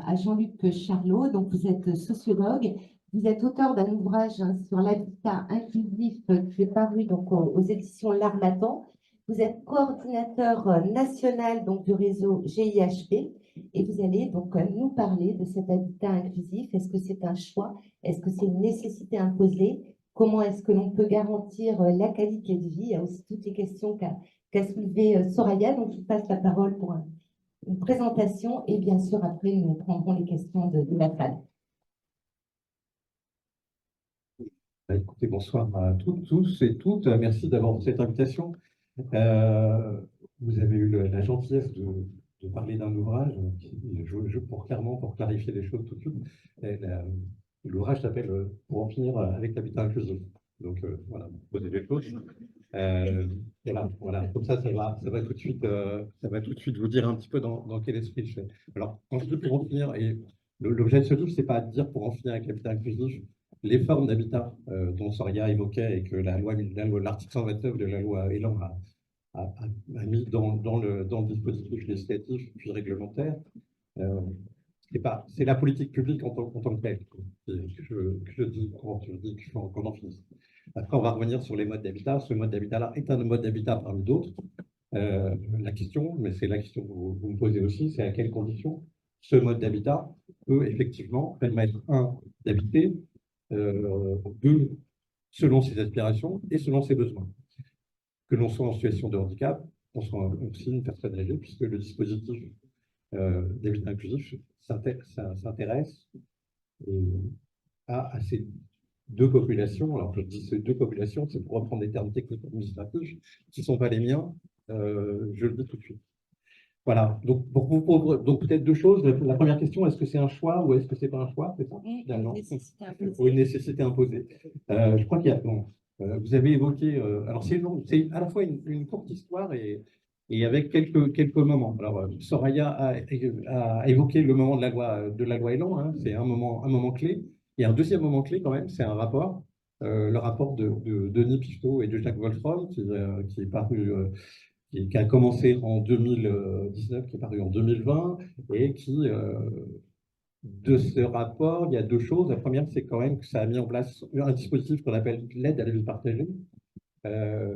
à Jean-Luc Charlot. Donc, vous êtes sociologue, vous êtes auteur d'un ouvrage sur l'habitat inclusif qui est paru donc, aux éditions L'Harmattan. Vous êtes coordinateur national donc, du réseau GIHP et vous allez donc nous parler de cet habitat inclusif. Est-ce que c'est un choix? Est-ce que c'est une nécessité imposée? Comment est-ce que l'on peut garantir la qualité de vie? Il y a aussi toutes les questions qu'a soulevées Soraya. Donc, je passe la parole pour une présentation et bien sûr, après, nous prendrons les questions de la salle. Écoutez, bonsoir à toutes, tous et toutes. Merci d'avoir cette invitation. Vous avez eu la gentillesse de parler d'un ouvrage. Pour clarifier les choses tout de suite. L'ouvrage s'appelle Pour en finir avec l'habitat inclusif. Donc voilà, poser les choses. Voilà. Comme ça va tout de suite, vous dire un petit peu dans quel esprit je fais. Alors, quand je dis pour en finir, et l'objet de ce livre, c'est pas de dire pour en finir avec l'habitat inclusif, les formes d'habitat dont Soria évoquait et que l'article 129 de la loi Elan a mis dans le dispositif législatif puis réglementaire, c'est la politique publique en tant que telle que je dis quand je dis qu'on en finisse. Après, on va revenir sur les modes d'habitat. Ce mode d'habitat-là est un mode d'habitat parmi d'autres. La question, mais c'est la question que vous me posez aussi, c'est à quelles conditions ce mode d'habitat peut effectivement permettre, d'habiter, deux, selon ses aspirations et selon ses besoins. Que l'on soit en situation de handicap, qu'on soit aussi une personne âgée, puisque le dispositif d'habitat inclusif s'intéresse à ces deux populations. Alors, je dis ces deux populations, c'est pour reprendre des termes techniques administratifs qui ne sont pas les miens, je le dis tout de suite. Voilà, donc peut-être deux choses. La première question, est-ce que c'est un choix ou est-ce que ce n'est pas un choix? C'est ça, finalement. Ou une nécessité imposée. Je crois qu'il y a. Bon, vous avez évoqué. Alors, c'est à la fois une courte histoire et avec quelques moments. Alors, Soraya a évoqué le moment de la loi Elan, hein, c'est un moment clé. Il y a un deuxième moment clé quand même, c'est un rapport. Le rapport de Denis Picteau et de Jacques Wolfrom, qui est paru. Qui a commencé en 2019, qui est paru en 2020, et de ce rapport, il y a deux choses. La première, c'est quand même que ça a mis en place un dispositif qu'on appelle l'aide à la vie partagée,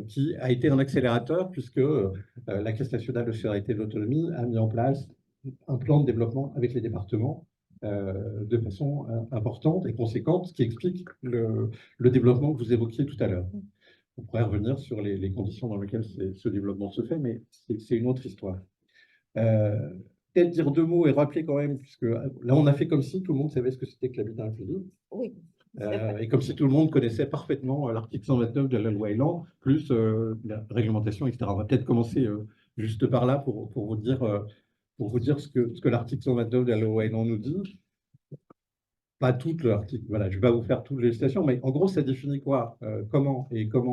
qui a été un accélérateur, puisque la Caisse nationale de solidarité et de l'autonomie a mis en place un plan de développement avec les départements de façon importante et conséquente, ce qui explique le développement que vous évoquiez tout à l'heure. On pourrait revenir sur les conditions dans lesquelles ce développement se fait, mais c'est une autre histoire. Peut-être dire deux mots et rappeler quand même, puisque là, on a fait comme si tout le monde savait ce que c'était que l'habitat inclusif. Oui. Et comme si tout le monde connaissait parfaitement l'article 129 de la loi Elan, plus la réglementation, etc. On va peut-être commencer juste par là pour vous dire ce que l'article 129 de la loi Elan nous dit. Pas tout l'article, voilà, je ne vais pas vous faire toute la législation, mais en gros, ça définit quoi? Comment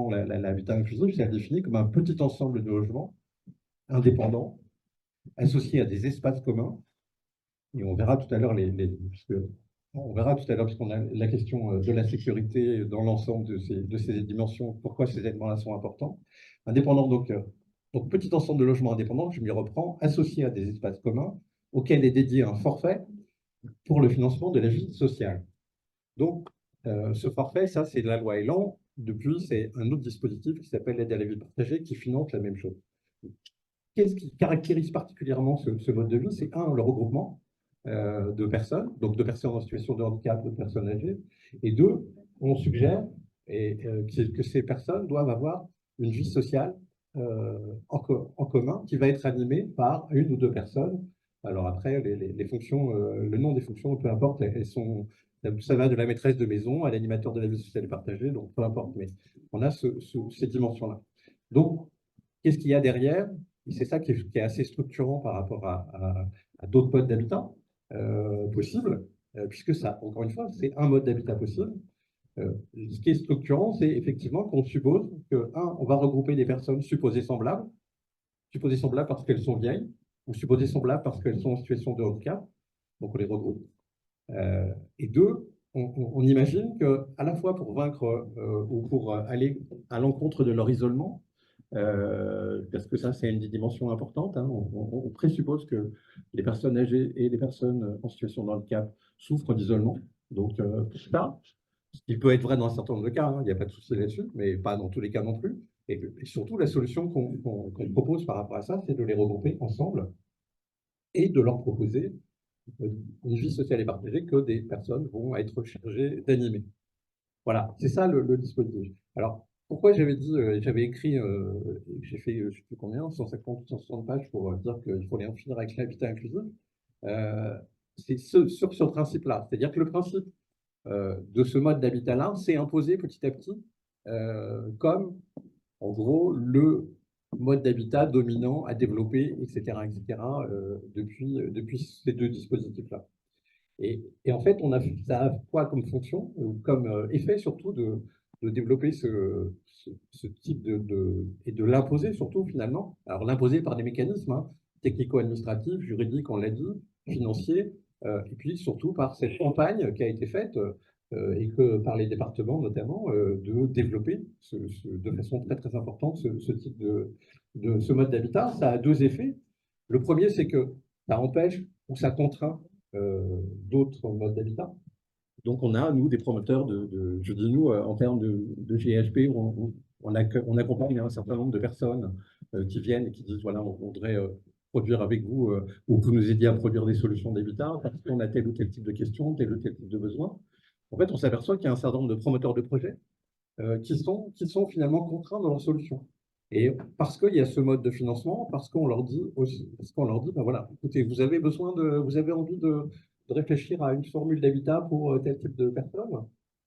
l'habitat inclusif, ça définit comme un petit ensemble de logements indépendants, associés à des espaces communs, et on verra tout à l'heure puisqu'on a la question de la sécurité dans l'ensemble de ces dimensions, pourquoi ces éléments-là sont importants. Indépendants, donc petit ensemble de logements indépendants, je m'y reprends, associés à des espaces communs, auxquels est dédié un forfait pour le financement de la vie sociale. Donc, ce forfait, ça, c'est de la loi Elan. Depuis, c'est un autre dispositif qui s'appelle l'aide à la vie partagée qui finance la même chose. Qu'est-ce qui caractérise particulièrement ce mode de vie? C'est le regroupement de personnes, donc de personnes en situation de handicap, de personnes âgées. Et deux, on suggère que ces personnes doivent avoir une vie sociale en commun qui va être animée par une ou deux personnes. Alors après, les fonctions, le nom des fonctions, peu importe, ça va de la maîtresse de maison à l'animateur de la vie sociale et partagée, donc peu importe, mais on a ces dimensions-là. Donc, qu'est-ce qu'il y a derrière? Et c'est ça qui est assez structurant par rapport à d'autres modes d'habitat possibles, puisque ça, encore une fois, c'est un mode d'habitat possible. Ce qui est structurant, c'est effectivement qu'on suppose que, on va regrouper des personnes supposées semblables parce qu'elles sont vieilles, ou supposées semblables parce qu'elles sont en situation de handicap, donc on les regroupe. Et deux, on imagine qu'à la fois pour vaincre ou pour aller à l'encontre de leur isolement, parce que ça, c'est une des dimensions importantes, hein. On présuppose que les personnes âgées et les personnes en situation de handicap souffrent d'isolement. Donc, ça, ce qui peut être vrai dans un certain nombre de cas, hein, il n'y a pas de souci là-dessus, mais pas dans tous les cas non plus. Et surtout, la solution qu'on propose par rapport à ça, c'est de les regrouper ensemble et de leur proposer une vie sociale et partagée que des personnes vont être chargées d'animer. Voilà, c'est ça le dispositif. Alors, pourquoi j'avais dit, j'avais écrit, j'ai fait, je ne sais plus combien, 150 ou 160 pages pour dire qu'il fallait en finir avec l'habitat inclusif. C'est sur ce principe-là. C'est-à-dire que le principe de ce mode d'habitat-là s'est imposé petit à petit comme, en gros, le mode d'habitat dominant à développer, etc., depuis ces deux dispositifs-là. Et en fait, ça a quoi comme fonction, ou comme effet surtout de développer ce type et de l'imposer surtout finalement. Alors l'imposer par des mécanismes hein, technico-administratifs, juridiques, on l'a dit, financiers, et puis surtout par cette campagne qui a été faite et que par les départements notamment, de développer de façon très très importante ce type ce mode d'habitat. Ça a deux effets. Le premier, c'est que ça empêche ou ça contraint d'autres modes d'habitat. Donc, on a, nous, des promoteurs je dis nous, en termes de GHP, où on accompagne un certain nombre de personnes qui viennent et qui disent, voilà, on voudrait produire avec vous, ou vous nous aidiez à produire des solutions d'habitat, parce qu'on a tel ou tel type de questions, tel ou tel type de besoin. En fait, on s'aperçoit qu'il y a un certain nombre de promoteurs de projets qui sont finalement contraints dans leurs solutions. Et parce qu'il y a ce mode de financement, parce qu'on leur dit aussi, ben voilà, écoutez, vous avez envie de réfléchir à une formule d'habitat pour tel type de personnes.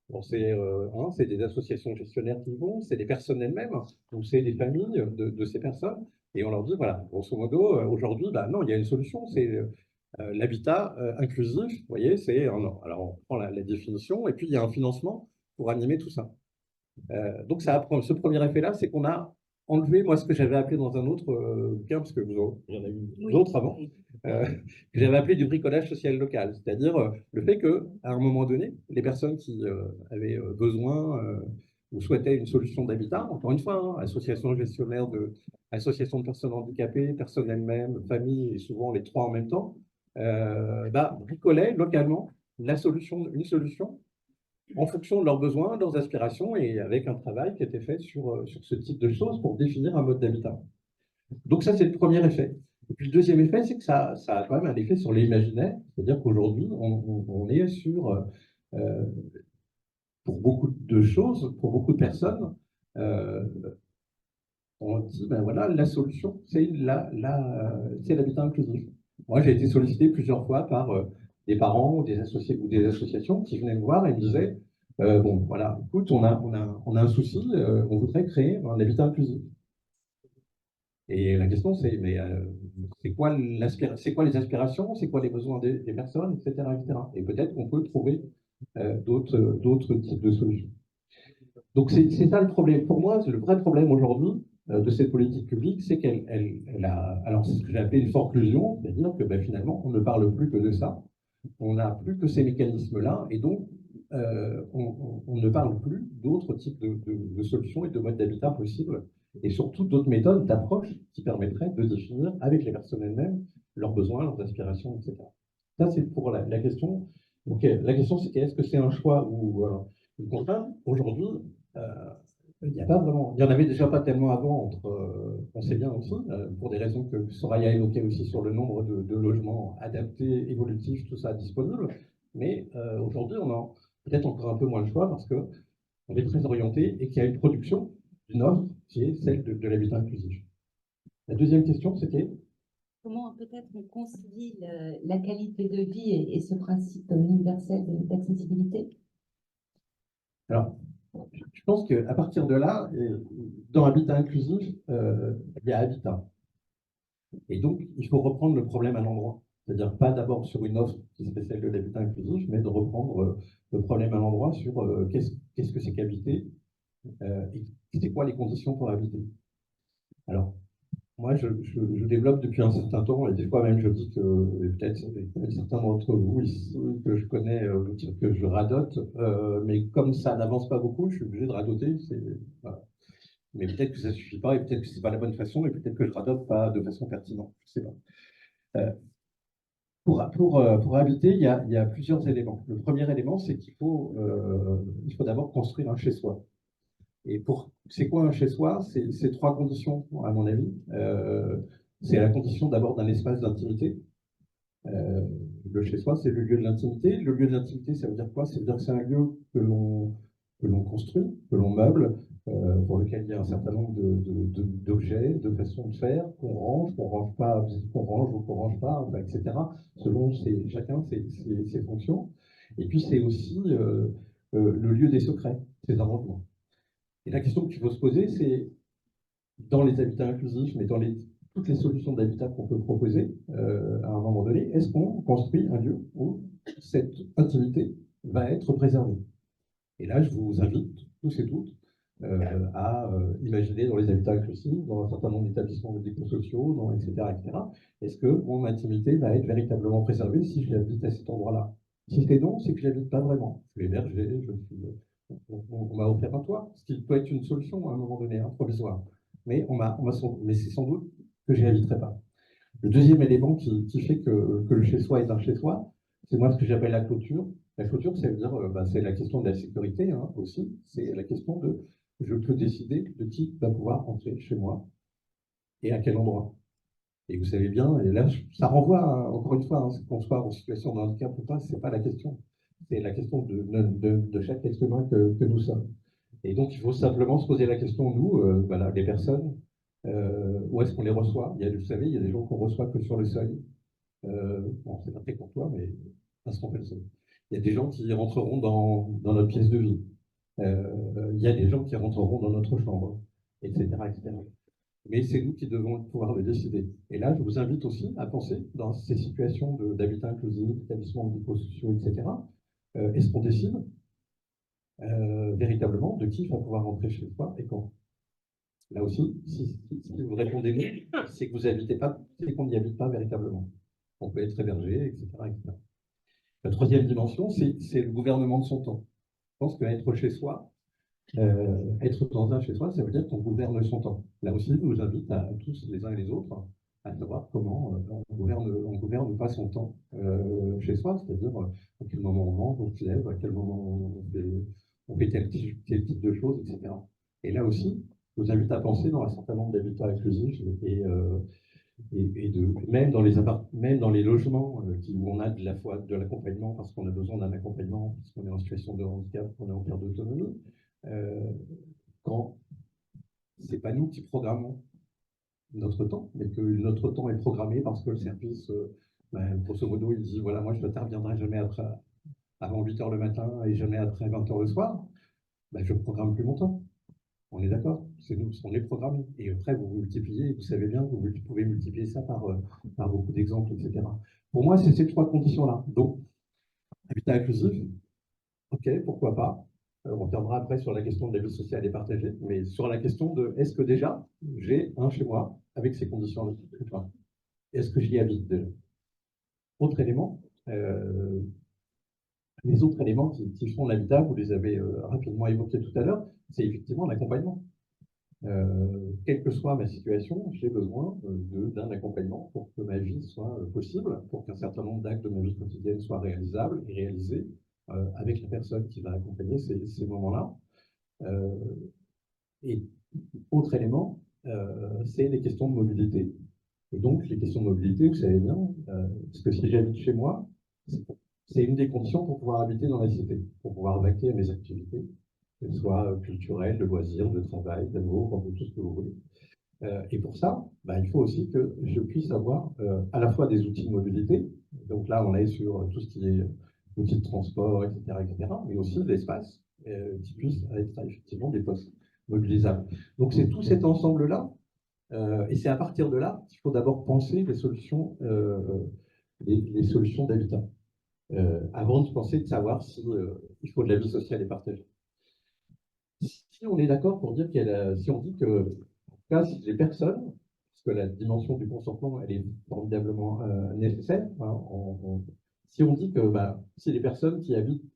Bon, c'est des associations gestionnaires qui vont, c'est des personnes elles-mêmes, ou c'est des familles de ces personnes. Et on leur dit, voilà, grosso modo, aujourd'hui, bah, non, il y a une solution, c'est l'habitat inclusif. Vous voyez, alors on prend la définition, et puis il y a un financement pour animer tout ça. Donc, ce premier effet-là, c'est qu'on a enlevé, moi, ce que j'avais appelé dans un autre bouquin, parce que il y en a eu d'autres avant, que j'avais appelé du bricolage social local, c'est-à-dire le fait qu'à un moment donné, les personnes qui avaient besoin ou souhaitaient une solution d'habitat, encore une fois, hein, association gestionnaire association de personnes handicapées, personnes elles-mêmes, famille, et souvent les trois en même temps, bricolaient localement une solution en fonction de leurs besoins, de leurs aspirations et avec un travail qui a été fait sur ce type de choses pour définir un mode d'habitat. Donc ça, c'est le premier effet. Et puis le deuxième effet, c'est que ça a quand même un effet sur l'imaginaire, c'est-à-dire qu'aujourd'hui, on est pour beaucoup de choses, pour beaucoup de personnes, on dit, ben voilà, la solution, c'est l'habitat inclusif. Moi, j'ai été sollicité plusieurs fois par des parents ou des associations qui venaient me voir et me disaient, bon, voilà, écoute, on a un souci, on voudrait créer un habitat inclusif. Et la question, c'est, mais c'est quoi les aspirations, c'est quoi les besoins des personnes, etc., etc. Et peut-être qu'on peut trouver d'autres types de solutions. Donc, c'est ça le problème. Pour moi, le vrai problème aujourd'hui de cette politique publique, c'est qu'elle a. Alors, c'est ce que j'ai appelé une forclusion, c'est-à-dire que finalement, on ne parle plus que de ça. On n'a plus que ces mécanismes-là, et donc, on ne parle plus d'autres types de solutions et de modes d'habitat possibles, et surtout d'autres méthodes d'approche qui permettraient de définir avec les personnes elles-mêmes leurs besoins, leurs aspirations, etc. Ça, c'est pour la question. Donc, la question, c'est est-ce que c'est un choix ou une contrainte? Aujourd'hui, il n'y a pas vraiment. Il n'y en avait déjà pas tellement avant, on sait bien aussi, pour des raisons que Soraya évoquait aussi sur le nombre de logements adaptés, évolutifs, tout ça disponible. Mais aujourd'hui, on a peut-être encore un peu moins le choix parce qu'on est très orienté et qu'il y a une production d'une offre qui est celle de l'habitat inclusif. La deuxième question, c'était comment peut-être on concilie la qualité de vie et ce principe universel d'accessibilité? Alors, je pense qu'à partir de là, dans Habitat inclusif, il y a Habitat. Et donc, il faut reprendre le problème à l'endroit. C'est-à-dire pas d'abord sur une offre qui serait celle de l'habitat inclusif, mais de reprendre le problème à l'endroit sur qu'est-ce que c'est qu'habiter et c'est quoi les conditions pour habiter. Alors, moi, je développe depuis un certain temps, et des fois même je dis que peut-être certains d'entre vous ici que je connais dire que je radote, mais comme ça n'avance pas beaucoup, je suis obligé de radoter. Voilà. Mais peut-être que ça ne suffit pas, et peut-être que ce n'est pas la bonne façon, et peut-être que je ne radote pas de façon pertinente. Je ne sais pas. Pour habiter, il y a plusieurs éléments. Le premier élément, c'est il faut d'abord construire un chez-soi. Et c'est quoi un chez-soi? C'est trois conditions, à mon avis. C'est la condition d'abord d'un espace d'intimité. Le chez-soi, c'est le lieu de l'intimité. Le lieu de l'intimité, ça veut dire quoi? Ça veut dire que c'est un lieu que l'on construit, que l'on meuble, pour lequel il y a un certain nombre d'objets, de façons de faire, qu'on range pas, qu'on range ou qu'on range pas, enfin, etc. Selon chacun ses fonctions. Et puis c'est aussi le lieu des secrets, ses arrangements. Et la question qu'il faut se poser, c'est dans les habitats inclusifs, mais dans toutes les solutions d'habitat qu'on peut proposer à un moment donné, est-ce qu'on construit un lieu où cette intimité va être préservée? Et là, je vous invite tous et toutes à imaginer dans les habitats inclusifs, dans un certain nombre d'établissements médico-sociaux, etc. Est-ce que mon intimité va être véritablement préservée si j'habite à cet endroit-là? Si c'est non, c'est que je n'habite pas vraiment. Je suis hébergé, on m'a offert un toit, ce qui peut être une solution à un moment donné, provisoire. Mais mais c'est sans doute que je n'y habiterai pas. Le deuxième élément qui fait que le chez-soi est un chez-soi, c'est moi ce que j'appelle la clôture. La clôture, ça veut dire, c'est la question de la sécurité aussi. C'est la question de, je peux décider de qui va pouvoir entrer chez moi et à quel endroit. Et vous savez bien, et là, ça renvoie, encore une fois, qu'on soit en situation de handicap ou pas, c'est pas la question. C'est la question de chaque être humain que nous sommes. Et donc, il faut simplement se poser la question, nous, voilà, les personnes, où est-ce qu'on les reçoit? Vous savez, il y a des gens qu'on reçoit que sur le seuil. Bon, c'est pas très courtois, mais pas ce qu'on fait le seuil. Il y a des gens qui rentreront dans notre pièce de vie. Il y a des gens qui rentreront dans notre chambre, etc., etc. Mais c'est nous qui devons pouvoir le décider. Et là, je vous invite aussi à penser dans ces situations d'habitat inclusif, d'établissements médico-sociaux, etc. Est-ce qu'on décide véritablement de qui va pouvoir rentrer chez soi et quand? Là aussi, si vous répondez non, c'est que vous habitez pas, c'est qu'on n'y habite pas véritablement. On peut être hébergé, etc., etc. La troisième dimension, c'est le gouvernement de son temps. Je pense qu'être chez soi, être dans un chez soi, ça veut dire qu'on gouverne son temps. Là aussi, je vous invite à tous les uns et les autres à savoir comment on gouverne pas son temps chez soi, c'est-à-dire à quel moment on mange, on se lève, à quel moment on fait tel type de choses, etc. Et là aussi, je vous invite à penser dans un certain nombre d'habitats inclusifs même dans les logements où on a de l'accompagnement parce qu'on a besoin d'un accompagnement, parce qu'on est en situation de handicap, qu'on est en perte d'autonomie, quand c'est pas nous qui programmons notre temps, mais que notre temps est programmé parce que le service, grosso modo, il dit voilà, moi je n'interviendrai jamais avant 8 heures le matin et jamais après 20 heures le soir, je ne programme plus mon temps. On est d'accord, c'est nous, on est programmé. Et après, vous multipliez, vous savez bien que vous pouvez multiplier ça par beaucoup d'exemples, etc. Pour moi, c'est ces trois conditions-là. Donc, habitat inclusif, ok, pourquoi pas. On reviendra après sur la question de la vie sociale et partagée, mais sur la question de est-ce que déjà j'ai un chez moi avec ces conditions-là? Est-ce que j'y habite déjà? Autre élément, les autres éléments qui font l'habitat, vous les avez rapidement évoqués tout à l'heure, c'est effectivement l'accompagnement. Quelle que soit ma situation, j'ai besoin d'un accompagnement pour que ma vie soit possible, pour qu'un certain nombre d'actes de ma vie quotidienne soient réalisables et réalisés avec la personne qui va accompagner ces moments-là. Et autre élément, c'est les questions de mobilité. Et donc, les questions de mobilité, vous savez bien, parce que si j'habite chez moi, c'est une des conditions pour pouvoir habiter dans la cité, pour pouvoir vaquer à mes activités, qu'elles soient culturelles, de loisirs, de travail, d'amour, de tout ce que vous voulez. Et pour ça, il faut aussi que je puisse avoir à la fois des outils de mobilité, donc là on est sur tout ce qui est outils de transport, etc., mais aussi l'espace qui puisse être effectivement des postes mobilisables. Donc c'est tout cet ensemble-là, et c'est à partir de là qu'il faut d'abord penser les solutions d'habitat, avant de penser de savoir si il faut de la vie sociale et partagée. Si on est d'accord pour dire si on dit que, en tout cas, si les personnes, parce que la dimension du consentement, elle est formidablement nécessaire, si on dit que si les personnes qui habitent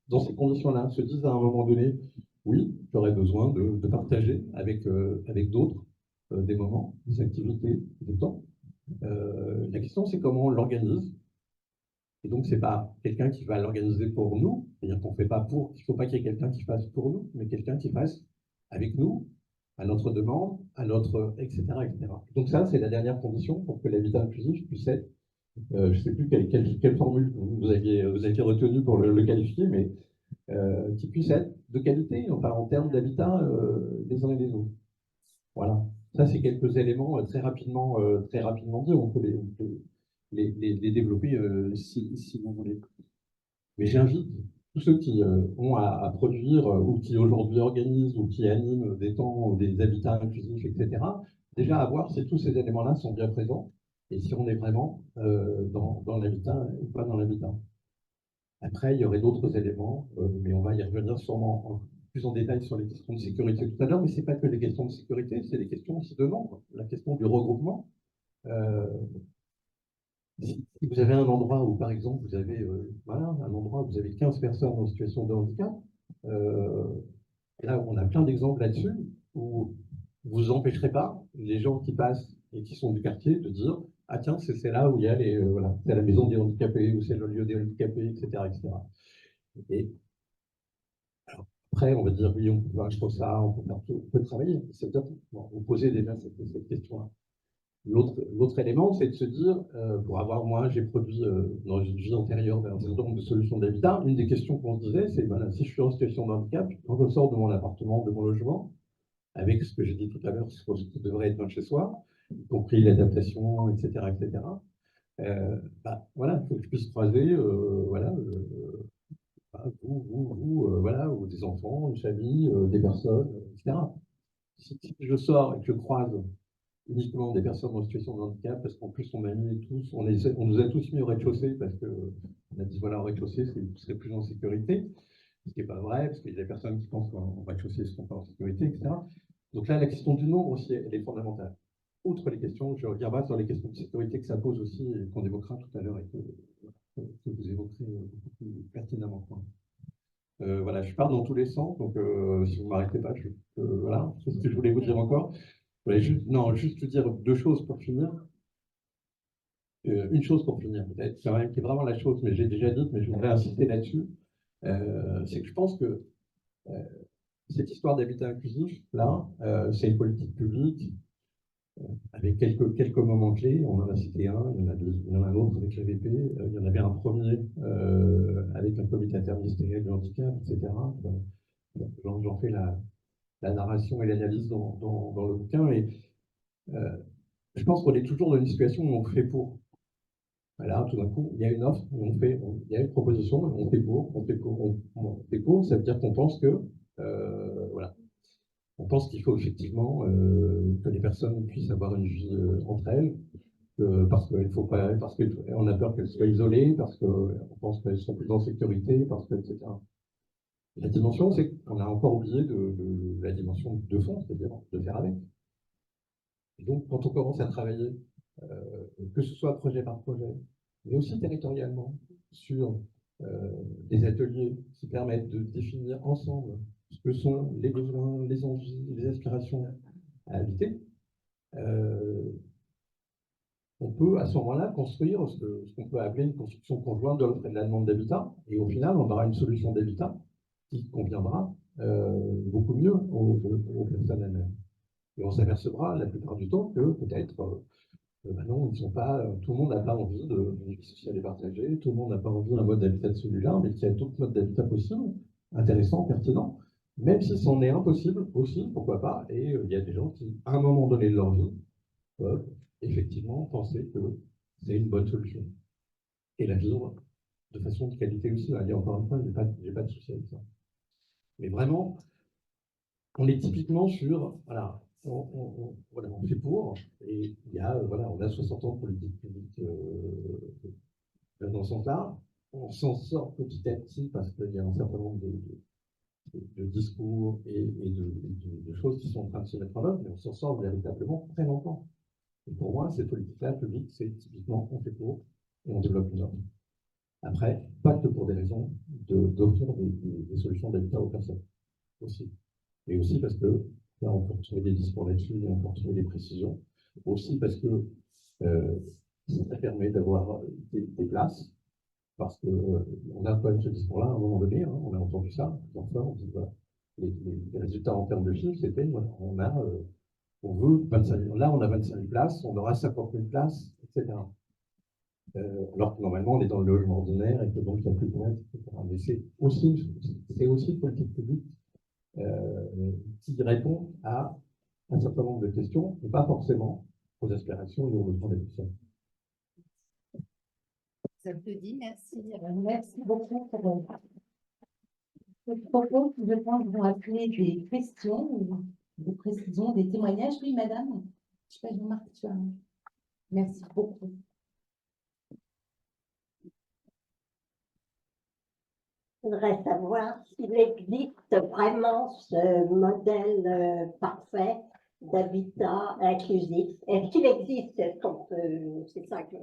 dans ces conditions-là se disent à un moment donné, oui, j'aurais besoin de partager avec d'autres des moments, des activités, des temps. La question, c'est comment on l'organise. Et donc, ce n'est pas quelqu'un qui va l'organiser pour nous, c'est-à-dire qu'on ne fait pas pour, il ne faut pas qu'il y ait quelqu'un qui fasse pour nous, mais quelqu'un qui fasse avec nous, à notre demande, à notre, etc., etc. Donc ça, c'est la dernière condition pour que l'habitat inclusif puisse être, je ne sais plus quelle formule vous aviez retenue pour le qualifier, mais qui puisse être de qualité, enfin en termes d'habitat les uns et les autres. Voilà. Ça, c'est quelques éléments très rapidement dit. On peut les développer si vous voulez. Mais j'invite tous ceux qui ont à produire ou qui aujourd'hui organisent ou qui animent des temps, des habitats inclusifs, etc., déjà à voir si tous ces éléments-là sont bien présents et si on est vraiment dans l'habitat ou pas dans l'habitat. Après, il y aurait d'autres éléments, mais on va y revenir sûrement plus en détail sur les questions de sécurité tout à l'heure, mais ce n'est pas que des questions de sécurité, c'est des questions aussi de nombre. La question du regroupement. Euh, si vous avez un endroit où, par exemple, vous avez, voilà, un endroit où vous avez 15 personnes en situation de handicap, euh, et là, on a plein d'exemples là-dessus, où vous empêcherez pas les gens qui passent et qui sont du quartier de dire ah tiens, c'est là où il y a voilà, c'est la maison des handicapés, ou c'est le lieu des handicapés, etc., etc. Et après, on va dire, oui, on peut faire ça, on peut faire tout, on peut travailler. C'est-à-dire, bon, vous posez déjà cette question-là. L'autre élément, c'est de se dire, pour avoir, moi, j'ai produit dans une vie antérieure un certain nombre de solutions d'habitat. Une des questions qu'on se disait, c'est, voilà, si je suis en situation de handicap, quand je sors de mon appartement, de mon logement, avec ce que j'ai dit tout à l'heure, ce qui devrait être dans chez soi, y compris l'adaptation, etc., etc., voilà, il faut que je puisse croiser, voilà, voilà, ou des enfants, une famille, des personnes, etc. Si je sors et que je croise uniquement des personnes en situation de handicap, parce qu'en plus on m'a mis tous, on nous a tous mis au rez-de-chaussée, parce qu'on a dit voilà, au rez-de-chaussée, vous serez plus en sécurité, ce qui n'est pas vrai, parce qu'il y a des personnes qui pensent qu'en rez-de-chaussée, ils ne sont pas en sécurité, etc. Donc là, la question du nombre aussi, elle est fondamentale. Outre les questions, je reviendrai sur les questions de sécurité que ça pose aussi, et qu'on évoquera tout à l'heure, et que vous évoquerez beaucoup plus pertinemment. Voilà, je pars dans tous les sens, donc si vous ne m'arrêtez pas, voilà, c'est ce que je voulais vous dire encore. Je voulais juste, non, juste vous dire deux choses pour finir. Une chose pour finir, peut-être, qui est vraiment la chose, mais j'ai déjà dit, mais je voudrais insister là-dessus. C'est que je pense que euh, cette histoire d'habitat inclusif, là, c'est une politique publique avec quelques moments clés. On en a cité un, il y en a deux, il y en a un autre avec l'AVP, il y en avait un premier avec un comité interministériel du handicap, etc. J'en fais la narration et l'analyse dans le bouquin. Et euh, je pense qu'on est toujours dans une situation où on fait pour. Voilà, tout d'un coup, il y a une offre, il y a une proposition, on fait on fait pour. Ça veut dire qu'on pense que, voilà, on pense qu'il faut effectivement que les personnes puissent avoir une vie entre elles, parce qu'il faut pas, parce qu'on a peur qu'elles soient isolées, parce qu'on pense qu'elles sont plus en sécurité, parce que, etc. La dimension, c'est qu'on a encore oublié de la dimension de fond, c'est-à-dire de faire avec. Et donc, quand on commence à travailler, que ce soit projet par projet, mais aussi territorialement, sur des ateliers qui permettent de définir ensemble ce que sont les besoins, les envies, les aspirations à habiter, euh, on peut à ce moment-là construire ce qu'on peut appeler une construction conjointe de l'offre et de la demande d'habitat, et au final, on aura une solution d'habitat qui conviendra beaucoup mieux aux personnes elles-mêmes. Et on s'apercevra la plupart du temps que peut-être non, ils sont pas, tout le monde n'a pas envie d'une vie sociale et partagée, tout le monde n'a pas envie d'un mode d'habitat de celui-là, mais qu'il y a d'autres modes d'habitat possibles, intéressants, pertinents, même si c'en est impossible aussi, pourquoi pas, et il y a des gens qui, à un moment donné de leur vie, peuvent effectivement penser que c'est une bonne solution. Et la vivre de façon de qualité aussi. Il y a encore une fois, j'ai pas de souci avec ça. Mais vraiment, on est typiquement sur, voilà, voilà, on fait pour, et il y a, voilà, on a 60 ans de politique publique dans ce sens-là. On s'en sort petit à petit parce qu'il y a un certain nombre de discours et de choses qui sont en train de se mettre en œuvre, mais on s'en sort véritablement très longtemps. Et pour moi, cette politique-là, publique, c'est typiquement on fait pour et on développe une offre. Après, pas que pour des raisons d'offrir des solutions d'habitat aux personnes aussi. Et aussi parce que, là, on peut retrouver des discours là-dessus, on peut retrouver des précisions. Aussi parce que ça permet d'avoir des places, parce qu'on a quand même ce discours-là à un moment donné, hein, on a entendu ça, enfin, on dit, voilà, les résultats en termes de chiffres, c'était, voilà, on veut 25 000, là on a 25 000 places, on aura 50 000 places, etc. Alors que normalement on est dans le logement ordinaire et que donc il n'y a plus de place, etc. Mais c'est aussi une politique publique qui répond à un certain nombre de questions, et pas forcément aux aspirations et aux besoins des personnes. Ça te dit, merci. Merci beaucoup pour ce propos qui, je pense, vont appeler des questions, des précisions, des témoignages. Oui, madame. Je sais pas, Jean-Marc, tu as. Merci beaucoup. Je voudrais savoir s'il existe vraiment ce modèle parfait d'habitat inclusif. Est-ce qu'il existe? C'est ça que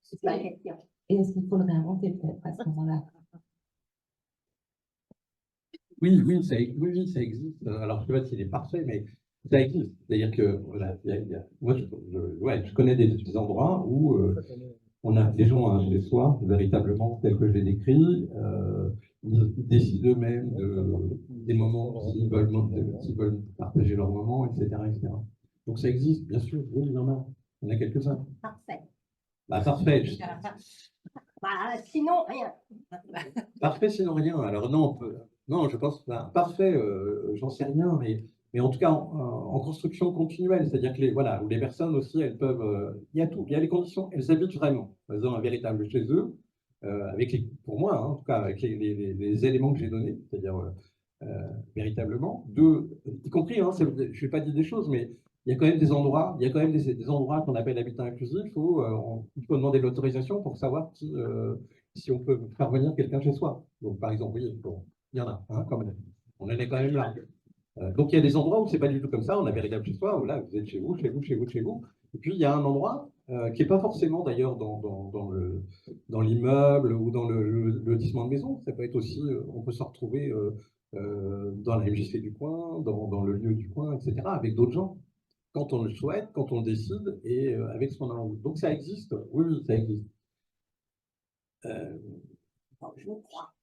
c'est la question. Et est-ce qu'il faut le réinventer peut-être à ce moment-là? Oui, ça existe. Alors, je ne sais pas s'il est parfait, mais ça existe. C'est-à-dire que, voilà, moi, je connais des endroits où on a des gens chez soi, véritablement, tel que je l'ai décrit. Ils décident eux-mêmes des moments s'ils veulent partager leurs moments, etc., etc. Donc, ça existe, bien sûr. Oui, il y en a. Il y en a quelques-uns. Parfait. Bah, parfait. Bah, sinon, rien. Parfait, sinon rien. Alors non, non, je pense parfait, j'en sais rien, mais en tout cas en construction continuelle, c'est-à-dire que voilà, où les personnes aussi, elles peuvent, il y a tout, il y a les conditions, elles habitent vraiment, elles ont un véritable chez eux, pour moi, hein, en tout cas avec les éléments que j'ai donnés, c'est-à-dire véritablement, y compris, hein, je ne vais pas dire des choses, mais il y a quand même des endroits, des endroits qu'on appelle habitat inclusif où il faut demander l'autorisation pour savoir si on peut faire venir quelqu'un chez soi. Donc, par exemple, oui, bon, il y en a, hein, quand même. On en est quand même là. Donc, il y a des endroits où c'est pas du tout comme ça, on a véritable chez soi, où là, vous êtes chez vous, chez vous, chez vous, chez vous. Et puis, il y a un endroit qui n'est pas forcément d'ailleurs dans l'immeuble ou dans le lotissement de maison. Ça peut être aussi, on peut se retrouver dans la MJC du coin, dans le lieu du coin, etc., avec d'autres gens, quand on le souhaite, quand on le décide et avec ce qu'on a envie. Donc, ça existe, oui, ça existe. Je vous crois.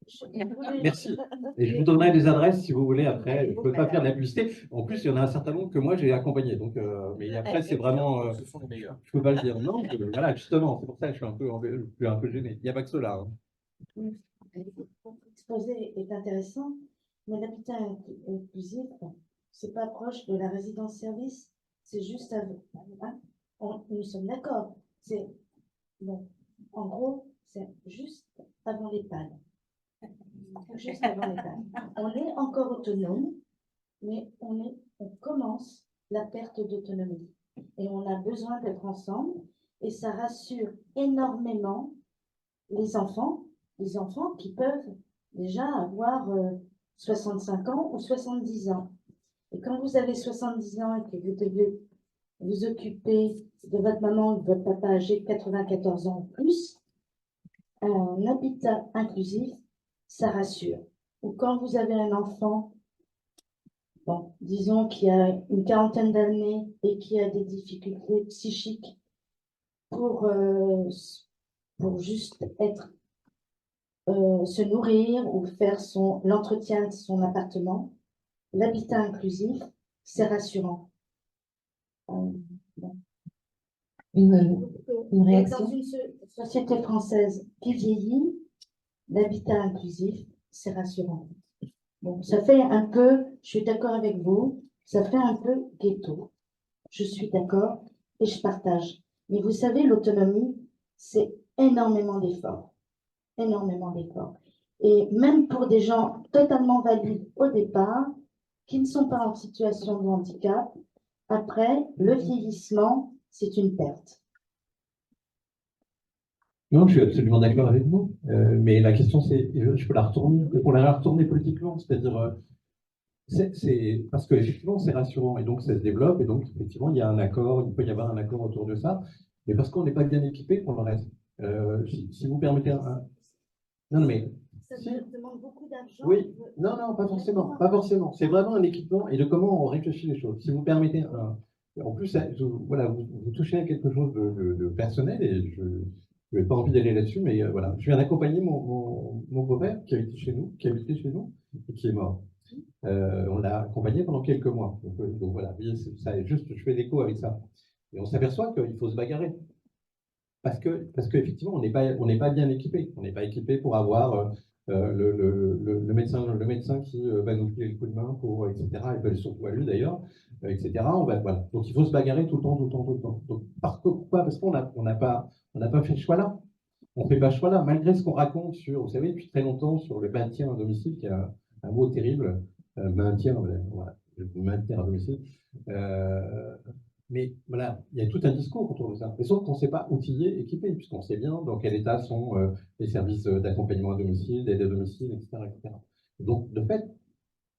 Merci. Et je vous donnerai des adresses si vous voulez après. Je ne peux pas faire de la publicité. En plus, il y en a un certain nombre que moi j'ai accompagné. Donc, mais après, c'est vraiment. Ce sont les meilleurs. Je ne peux pas le dire. Non, voilà, justement, c'est pour ça que je suis un peu gêné. Il n'y a pas que cela. Hein. L'exposé est intéressant, mais l'habitat inclusif, c'est pas proche de la résidence-service, c'est juste avant. Hein, nous sommes d'accord. C'est bon. En gros, c'est juste avant l'EHPAD. Juste avant l'EHPAD. On est encore autonome, mais on commence la perte d'autonomie. Et on a besoin d'être ensemble, et ça rassure énormément les enfants qui peuvent déjà avoir 65 ans ou 70 ans. Et quand vous avez 70 ans et que vous devez vous occuper de votre maman ou de votre papa âgé de 94 ans ou plus, un habitat inclusif, ça rassure. Ou quand vous avez un enfant, bon, disons qui a une quarantaine d'années et qui a des difficultés psychiques pour juste être se nourrir ou faire l'entretien de son appartement, l'habitat inclusif, c'est rassurant. Une réaction? Dans une société française qui vieillit, l'habitat inclusif, c'est rassurant. Bon, ça fait un peu, je suis d'accord avec vous, ça fait un peu ghetto. Je suis d'accord et je partage. Mais vous savez, l'autonomie, c'est énormément d'efforts. Énormément d'efforts. Et même pour des gens totalement valides au départ, qui ne sont pas en situation de handicap, après, le vieillissement, c'est une perte. Non, je suis absolument d'accord avec vous. Mais la question, c'est, je peux la retourner, pour la retourner politiquement, c'est-à-dire, c'est parce qu'effectivement, c'est rassurant, et donc ça se développe, et donc effectivement, il y a un accord, il peut y avoir un accord autour de ça, mais parce qu'on n'est pas bien équipé pour le reste. Si vous permettez non, mais Ça Si. demande beaucoup d'argent. Oui, non, non, pas forcément, pas forcément. C'est vraiment un équipement et de comment on réfléchit les choses. Si vous permettez, en plus, voilà, vous touchez à quelque chose de personnel et je n'ai pas envie d'aller là-dessus, mais voilà, je viens d'accompagner mon beau-père qui habitait chez nous, et qui est mort. On l'a accompagné pendant quelques mois. Donc voilà, vous voyez, ça, juste, je fais l'écho avec ça. Et on s'aperçoit qu'il faut se bagarrer. Parce qu'effectivement, on n'est pas bien équipé. On n'est pas équipé pour avoir le médecin qui va nous filer le coup de main pour, etc. Et surtout à lui d'ailleurs, etc. Voilà. Donc il faut se bagarrer tout le temps, tout le temps, tout le temps. Donc, pourquoi? Parce qu'on n'a pas fait le choix là. On ne fait pas ce choix là, malgré ce qu'on raconte sur, vous savez, depuis très longtemps sur le maintien à domicile, qui est un mot terrible, maintien, voilà, le maintien à domicile. Mais voilà, il y a tout un discours autour de ça. Et sauf qu'on ne s'est pas outillé, équipé, puisqu'on sait bien dans quel état sont les services d'accompagnement à domicile, d'aide à domicile, etc., etc. Donc, de fait,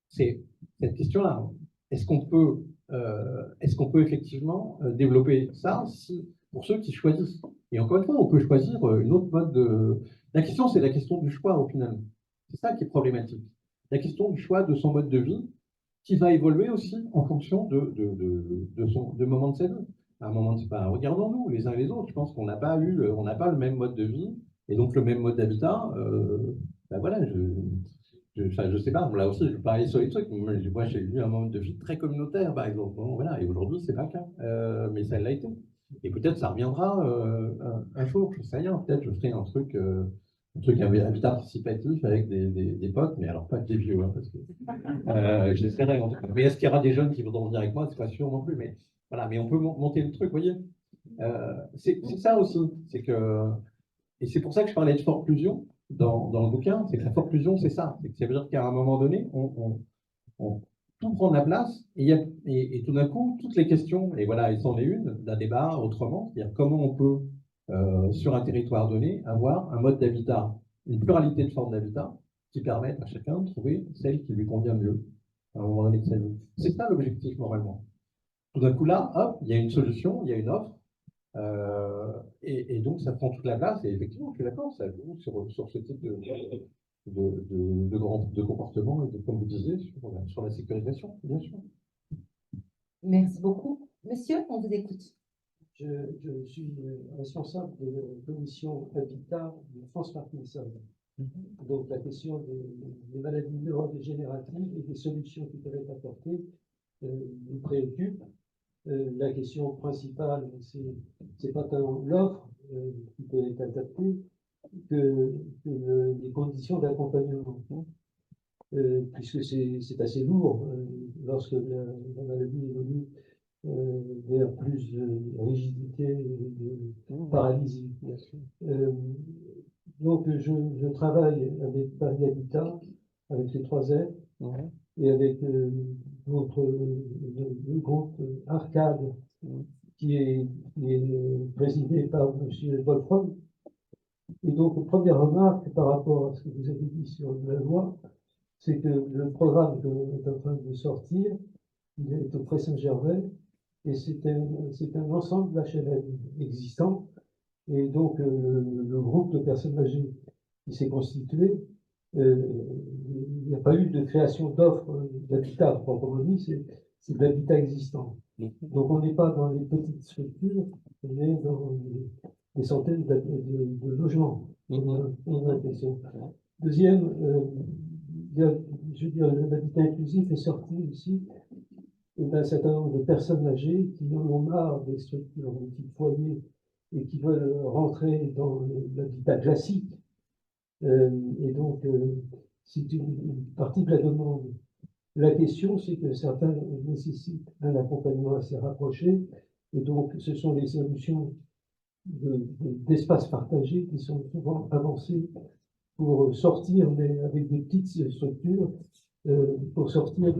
c'est cette question-là. Est-ce qu'on peut effectivement développer ça pour ceux qui choisissent? Et encore une fois, on peut choisir une autre mode de. La question, c'est la question du choix au final. C'est ça qui est problématique. La question du choix de son mode de vie qui va évoluer aussi en fonction de moment de sa vie. À un moment regardons-nous les uns et les autres. Je pense qu'on n'a pas le même mode de vie et donc le même mode d'habitat. Ben voilà, je sais pas, là aussi, je parie sur les trucs. Moi, j'ai eu un mode de vie très communautaire, par exemple. Bon, voilà, et aujourd'hui, c'est pas le cas. Mais ça l'a été. Et peut-être ça reviendra un jour, je sais rien. Peut-être je ferai un truc habitat participatif avec des potes, mais alors pas que des vieux, hein, parce que j'essaierai en tout cas. Mais est-ce qu'il y aura des jeunes qui voudront venir avec moi? C'est pas sûr non plus, mais voilà, mais on peut monter le truc, vous voyez. C'est ça aussi, c'est que, et c'est pour ça que je parlais de forclusion dans le bouquin, c'est que la forclusion, c'est ça. Ça veut dire qu'à un moment donné, tout prend de la place et tout d'un coup, toutes les questions, et voilà, et c'en est une, d'un débat autrement, c'est-à-dire comment on peut, sur un territoire donné, avoir un mode d'habitat, une pluralité de formes d'habitat qui permettent à chacun de trouver celle qui lui convient mieux à un moment donné de sa vie. C'est ça l'objectif normalement. Tout d'un coup là, hop, il y a une solution, il y a une offre, et donc ça prend toute la place, et effectivement, je suis d'accord, ça joue sur ce type de comportement, et comme vous disiez, sur la sécurisation, bien sûr. Merci beaucoup. Monsieur, on vous écoute. Je suis responsable de la commission Habitat de France Parkinson. Donc la question des maladies neurodégénératives et des solutions qui peuvent être apportées nous préoccupe. La question principale, c'est pas tant l'offre qui peut être adaptée que les conditions d'accompagnement. Puisque c'est assez lourd lorsque la maladie évolue vers plus de rigidité et de paralysie. Donc je travaille avec Paris Habitat, avec les 3 R, et avec le groupe Arcade, qui est présidé par M. Wolfram. Et donc, première remarque par rapport à ce que vous avez dit sur la loi, c'est que le programme qu'on est en train de sortir, il est au Pré Saint-Gervais, et c'est un ensemble d'HLM existants. Et donc, le groupe de personnes âgées qui s'est constitué, il n'y a pas eu de création d'offres d'habitat, proprement dit, c'est de l'habitat existant. Donc, on n'est pas dans les petites structures, on est dans des centaines de logements. Deuxième, je veux dire, l'habitat inclusif est sorti aussi d'un certain nombre de personnes âgées qui en ont marre des structures de type foyer et qui veulent rentrer dans l'habitat classique. Et donc, c'est une partie de la demande. La question, c'est que certains nécessitent un accompagnement assez rapproché, et donc ce sont les solutions d'espaces partagés qui sont souvent avancées pour sortir, mais avec des petites structures, pour sortir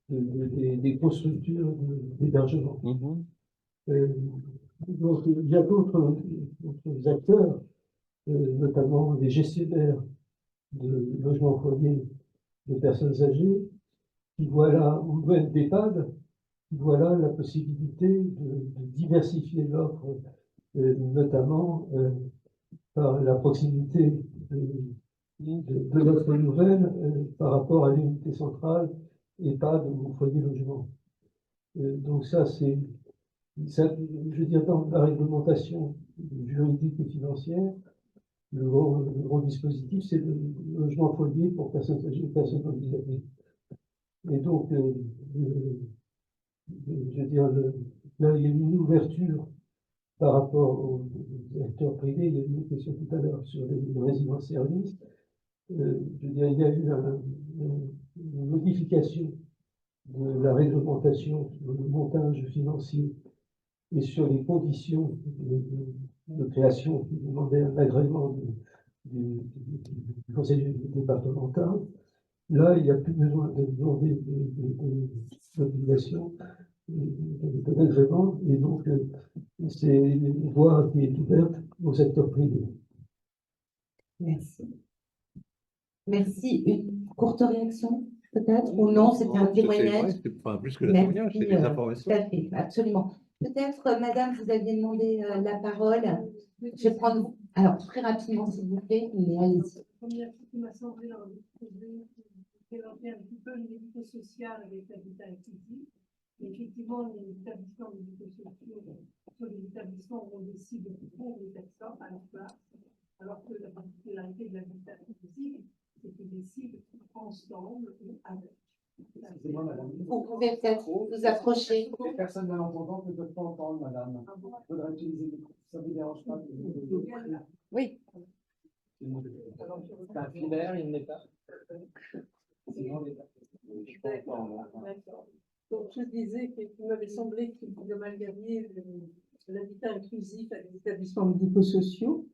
des grosses structures d'hébergement. Donc, il y a d'autres acteurs, notamment des gestionnaires de logements foyers de personnes âgées, qui voient là, ou même d'EHPAD, qui voient là la possibilité de diversifier l'offre, notamment par la proximité de votre nouvelle par rapport à l'unité centrale et pas de vos foyers logement. Donc ça, c'est, je veux dire, dans la réglementation juridique et financière, le gros dispositif, c'est le logement foyer pour personnes âgées et personnes handicapées. Et donc, je veux dire, là, il y a une ouverture par rapport aux acteurs privés. Il y a eu une question tout à l'heure sur les résidences-services. Je veux dire, il y a eu une modification de la réglementation sur le montage financier et sur les conditions de création qui demandaient un agrément du conseil départemental. Là, il n'y a plus besoin de demander d'obligation, d'agrément, et donc c'est une voie qui est ouverte au secteur privé. Merci. Merci. Une courte réaction, peut-être, ou non, c'était un témoignage. Enfin, plus que le témoignage, c'est des informations. Tout à fait, absolument. Peut-être, madame, vous aviez demandé la parole. Je vais prendre, alors, très rapidement, s'il vous plaît, mais allez-y. La première chose qui m'a semblé dans le projet, c'est présenter un petit peu le médico-social avec l'habitat inclusif. Et effectivement, les établissements médico-sociaux sont des établissements où on décide pour les personnes à la place, alors que la particularité de l'habitat inclusif, c'est qu'ils décident ensemble ou avec. Excusez-moi, madame. Vous pouvez peut-être vous approcher. Les personnes malentendantes ne peuvent pas entendre, madame. Il faudra utiliser les micros. Ça ne vous dérange pas Oui. C'est un filaire, il n'est pas. Sinon, D'accord. Donc, je disais qu'il m'avait semblé qu'il pouvait amalgamer l'habitat inclusif avec les établissements médico-sociaux.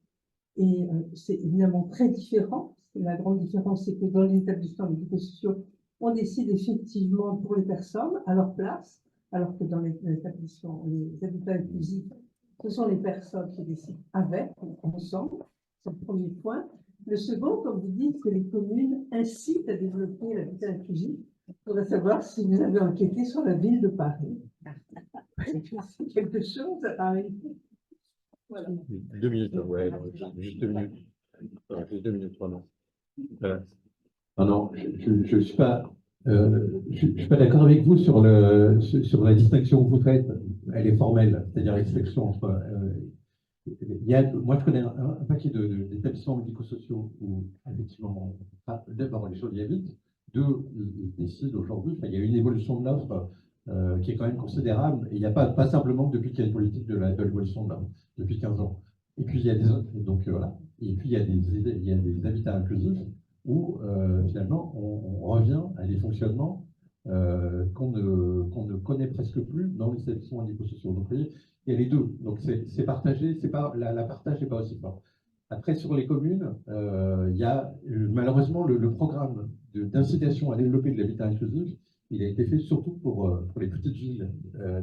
Et c'est évidemment très différent. La grande différence, c'est que dans les établissements médico-sociaux, on décide effectivement pour les personnes à leur place, alors que dans les établissements, les habitats inclusifs, ce sont les personnes qui décident avec, ensemble. C'est le premier point. Le second, comme vous dites, que les communes incitent à développer l'habitat inclusif. Je voudrais savoir si vous avez enquêté sur la ville de Paris. C'est quelque chose à Paris. Voilà. 2 minutes, ouais, juste 2 minutes. Juste 2 minutes, vraiment. Non, je ne suis pas, je suis pas d'accord avec vous sur sur la distinction que vous faites. Elle est formelle, c'est-à-dire la distinction entre. Moi, je connais un paquet d'établissements médico-sociaux où, effectivement, d'abord, les choses y habitent. Deux, ils décident aujourd'hui. Enfin, il y a une évolution de l'offre qui est quand même considérable. Et il n'y a pas simplement depuis qu'il y a une politique de l'évolution de l'offre, depuis 15 ans. Et puis, il y a des autres. Donc, voilà. Et puis, il y a des habitats inclusifs où, finalement, on revient à des fonctionnements qu'on ne connaît presque plus dans les établissements médico-sociaux. Donc, vous voyez, il y a les deux. Donc, c'est partagé. La partage n'est pas aussi fort. Après, sur les communes, il y a malheureusement le programme d'incitation à développer de l'habitat inclusif. Il a été fait surtout pour les petites villes,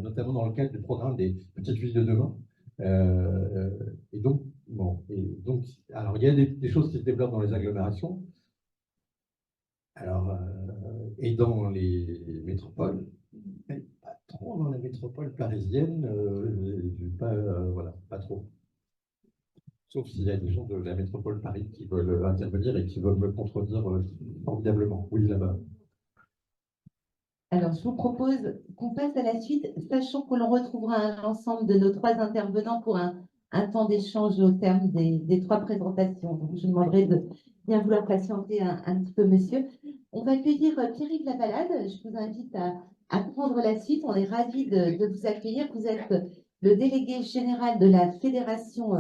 notamment dans le cadre du programme des petites villes de demain. Et donc, alors il y a des choses qui se développent dans les agglomérations, alors, et dans les métropoles, mais pas trop dans la métropole parisienne, voilà, pas trop. Sauf s'il y a des gens de la métropole Paris qui veulent intervenir et qui veulent me contredire formidablement. Oui, là-bas. Alors, je vous propose qu'on passe à la suite, sachant que l'on retrouvera l'ensemble de nos trois intervenants pour un temps d'échange au terme des trois présentations. Donc, je demanderai de bien vouloir patienter un petit peu, monsieur. On va accueillir Pierre-Yves Lavalade. Je vous invite à prendre la suite. On est ravis de vous accueillir. Vous êtes le délégué général de la Fédération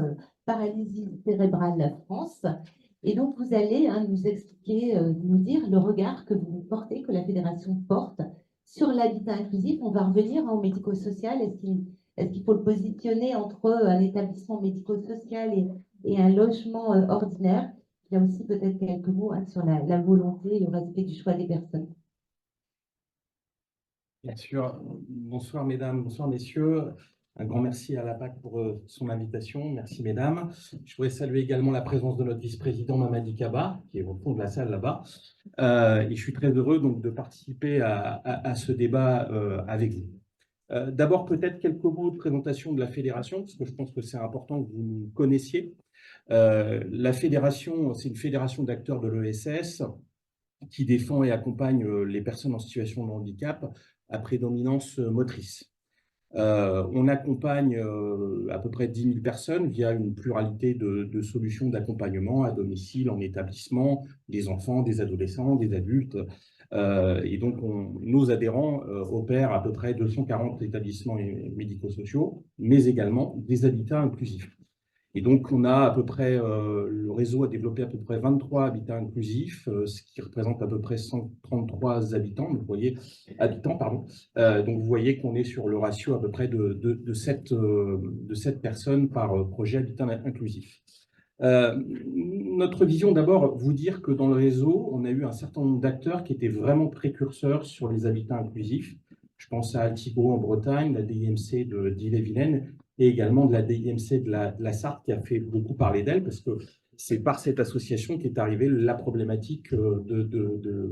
Paralysie Cérébrale France. Et donc, vous allez nous expliquer, nous dire le regard que vous portez, que la Fédération porte sur l'habitat inclusif. On va revenir au médico-social. Est-ce qu'il faut le positionner entre un établissement médico-social et un logement ordinaire? Il y a aussi peut-être quelques mots sur la volonté et le respect du choix des personnes. Bien sûr. Bonsoir mesdames, bonsoir messieurs. Un grand merci à la PAC pour son invitation. Merci mesdames. Je voudrais saluer également la présence de notre vice-président Mamadi Kaba, qui est au fond de la salle là-bas. Et je suis très heureux donc de participer à ce débat avec vous. D'abord, peut-être quelques mots de présentation de la fédération, parce que je pense que c'est important que vous nous connaissiez. La fédération, c'est une fédération d'acteurs de l'ESS qui défend et accompagne les personnes en situation de handicap à prédominance motrice. On accompagne à peu près 10 000 personnes via une pluralité de solutions d'accompagnement à domicile, en établissement, des enfants, des adolescents, des adultes. Et donc, nos adhérents opèrent à peu près 240 établissements médico-sociaux, mais également des habitats inclusifs. Et donc, on a à peu près, le réseau a développé à peu près 23 habitats inclusifs, ce qui représente à peu près 133 habitants, vous voyez, pardon. Donc, vous voyez qu'on est sur le ratio à peu près de 7 personnes par projet habitat inclusif. Notre vision, d'abord, vous dire que dans le réseau, on a eu un certain nombre d'acteurs qui étaient vraiment précurseurs sur les habitats inclusifs. Je pense à Altigo en Bretagne, la DIMC d'Ille-et-Vilaine, et également de la DIMC de la Sarthe, qui a fait beaucoup parler d'elle, parce que c'est par cette association qu'est arrivée la problématique de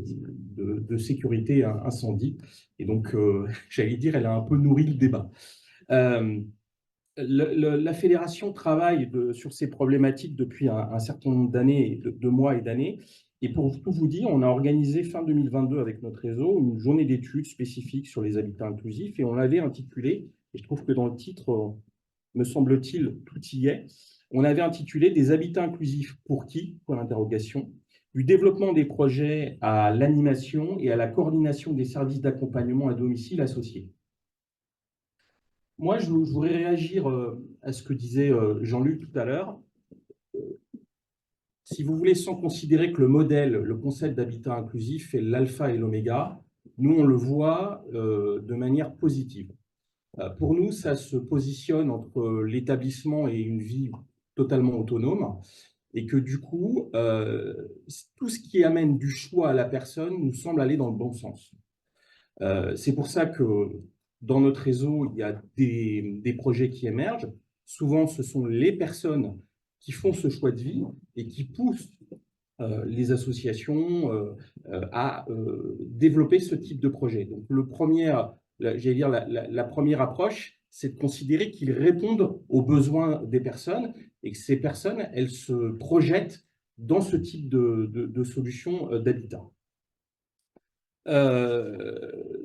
sécurité incendie. Et donc, j'allais dire, elle a un peu nourri le débat. La fédération travaille sur ces problématiques depuis un certain nombre d'années, de mois et d'années. Et pour tout vous dire, on a organisé fin 2022 avec notre réseau une journée d'études spécifique sur les habitats inclusifs, et on l'avait intitulée, et je trouve que dans le titre, me semble-t-il, tout y est, on avait intitulé « Des habitats inclusifs pour qui ?» point d'interrogation, du développement des projets à l'animation et à la coordination des services d'accompagnement à domicile associés. Moi, je voudrais réagir à ce que disait Jean-Luc tout à l'heure. Si vous voulez, sans considérer que le modèle, le concept d'habitat inclusif est l'alpha et l'oméga, nous, on le voit de manière positive. Pour nous, ça se positionne entre l'établissement et une vie totalement autonome, et que du coup, tout ce qui amène du choix à la personne nous semble aller dans le bon sens. C'est pour ça que dans notre réseau, il y a des projets qui émergent. Souvent, ce sont les personnes qui font ce choix de vie et qui poussent les associations à développer ce type de projet. Donc, j'allais dire, la première approche, c'est de considérer qu'ils répondent aux besoins des personnes et que ces personnes, elles se projettent dans ce type de solution d'habitat.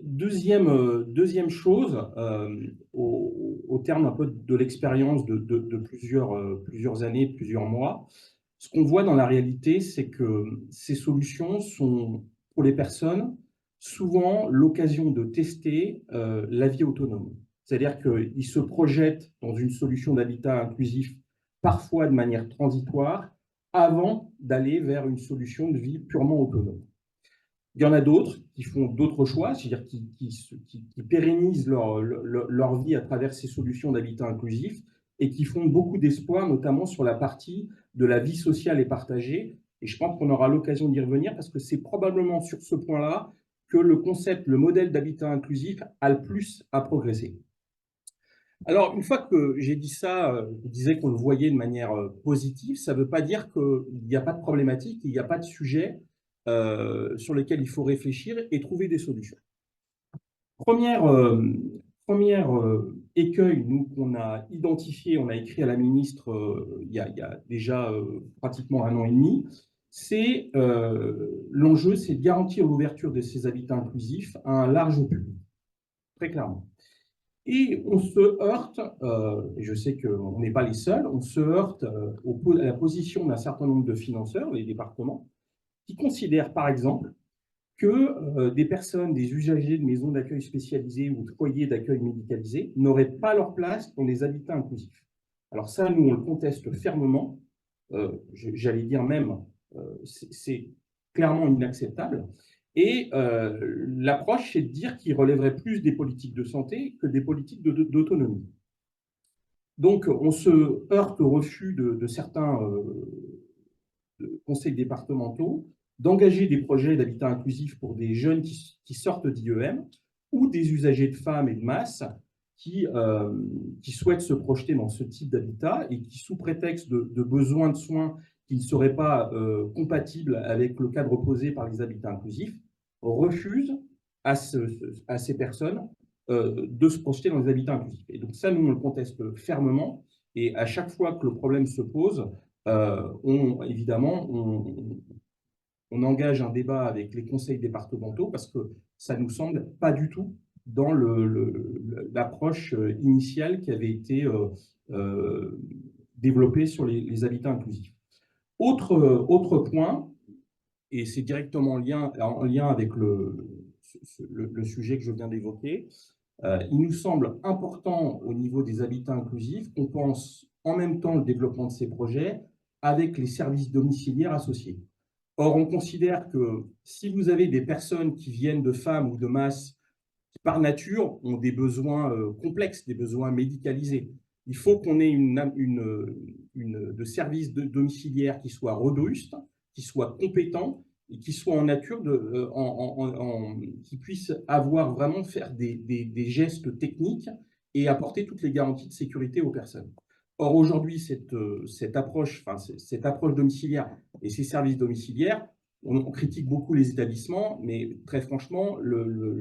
Deuxième chose, au terme un peu de l'expérience de plusieurs années, plusieurs mois, ce qu'on voit dans la réalité, c'est que ces solutions sont, pour les personnes, souvent l'occasion de tester la vie autonome. C'est-à-dire qu'ils se projettent dans une solution d'habitat inclusif, parfois de manière transitoire, avant d'aller vers une solution de vie purement autonome. Il y en a d'autres qui font d'autres choix, c'est-à-dire qui pérennisent leur vie à travers ces solutions d'habitat inclusif et qui font beaucoup d'espoir, notamment sur la partie de la vie sociale et partagée. Et je pense qu'on aura l'occasion d'y revenir parce que c'est probablement sur ce point-là que le concept, le modèle d'habitat inclusif a le plus à progresser. Alors, une fois que j'ai dit ça, je disais qu'on le voyait de manière positive, ça ne veut pas dire qu'il n'y a pas de problématique, il n'y a pas de sujet sur lesquels il faut réfléchir et trouver des solutions. Première écueil, nous, qu'on a identifié, on a écrit à la ministre il y a déjà pratiquement 1 an et demi, c'est l'enjeu, c'est de garantir l'ouverture de ces habitats inclusifs à un large public, très clairement. Et on se heurte, et je sais qu'on n'est pas les seuls, on se heurte à la position d'un certain nombre de financeurs, les départements, qui considèrent par exemple que des personnes, des usagers de maisons d'accueil spécialisées ou de foyers d'accueil médicalisés n'auraient pas leur place dans les habitats inclusifs. Alors ça, nous, on le conteste fermement, j'allais dire même, c'est clairement inacceptable. Et l'approche, c'est de dire qu'il relèverait plus des politiques de santé que des politiques d'autonomie. Donc, on se heurte au refus de certains conseils départementaux d'engager des projets d'habitat inclusif pour des jeunes qui sortent d'IEM ou des usagers de femmes et de masse qui souhaitent se projeter dans ce type d'habitat et qui, sous prétexte de besoins de soins qui ne seraient pas compatibles avec le cadre posé par les habitats inclusifs, refusent à ces personnes de se projeter dans les habitats inclusifs. Et donc ça, nous, on le conteste fermement. Et à chaque fois que le problème se pose, évidemment, on engage un débat avec les conseils départementaux parce que ça ne nous semble pas du tout dans l'approche initiale qui avait été développée sur les habitats inclusifs. Autre point, et c'est directement en lien avec le sujet que je viens d'évoquer, il nous semble important au niveau des habitats inclusifs qu'on pense en même temps le développement de ces projets avec les services domiciliaires associés. Or, on considère que si vous avez des personnes qui viennent de femmes ou de masse qui, par nature, ont des besoins complexes, des besoins médicalisés, il faut qu'on ait de services domiciliaires qui soient robustes, qui soient compétents et qui soient en nature, qui puissent avoir vraiment faire des gestes techniques et apporter toutes les garanties de sécurité aux personnes. Or, aujourd'hui, cette approche domiciliaire et ces services domiciliaires, on critique beaucoup les établissements, mais très franchement,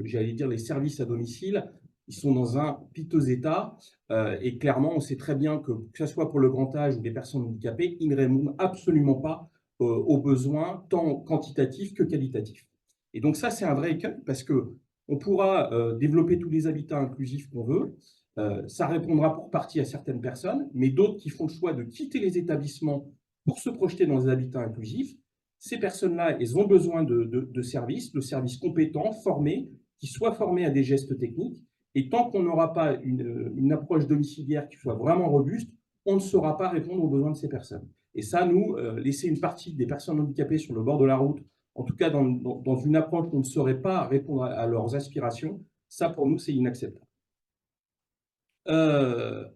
j'allais dire les services à domicile, ils sont dans un piteux état. Et clairement, on sait très bien que ce soit pour le grand âge ou les personnes handicapées, ils ne répondent absolument pas aux besoins tant quantitatifs que qualitatifs. Et donc ça, c'est un vrai écueil parce qu'on pourra développer tous les habitats inclusifs qu'on veut. Ça répondra pour partie à certaines personnes, mais d'autres qui font le choix de quitter les établissements pour se projeter dans des habitats inclusifs, ces personnes-là, elles ont besoin de services compétents, formés, qui soient formés à des gestes techniques. Et tant qu'on n'aura pas une approche domiciliaire qui soit vraiment robuste, on ne saura pas répondre aux besoins de ces personnes. Et ça, nous, laisser une partie des personnes handicapées sur le bord de la route, en tout cas dans une approche où on ne saurait pas répondre à leurs aspirations, ça, pour nous, c'est inacceptable.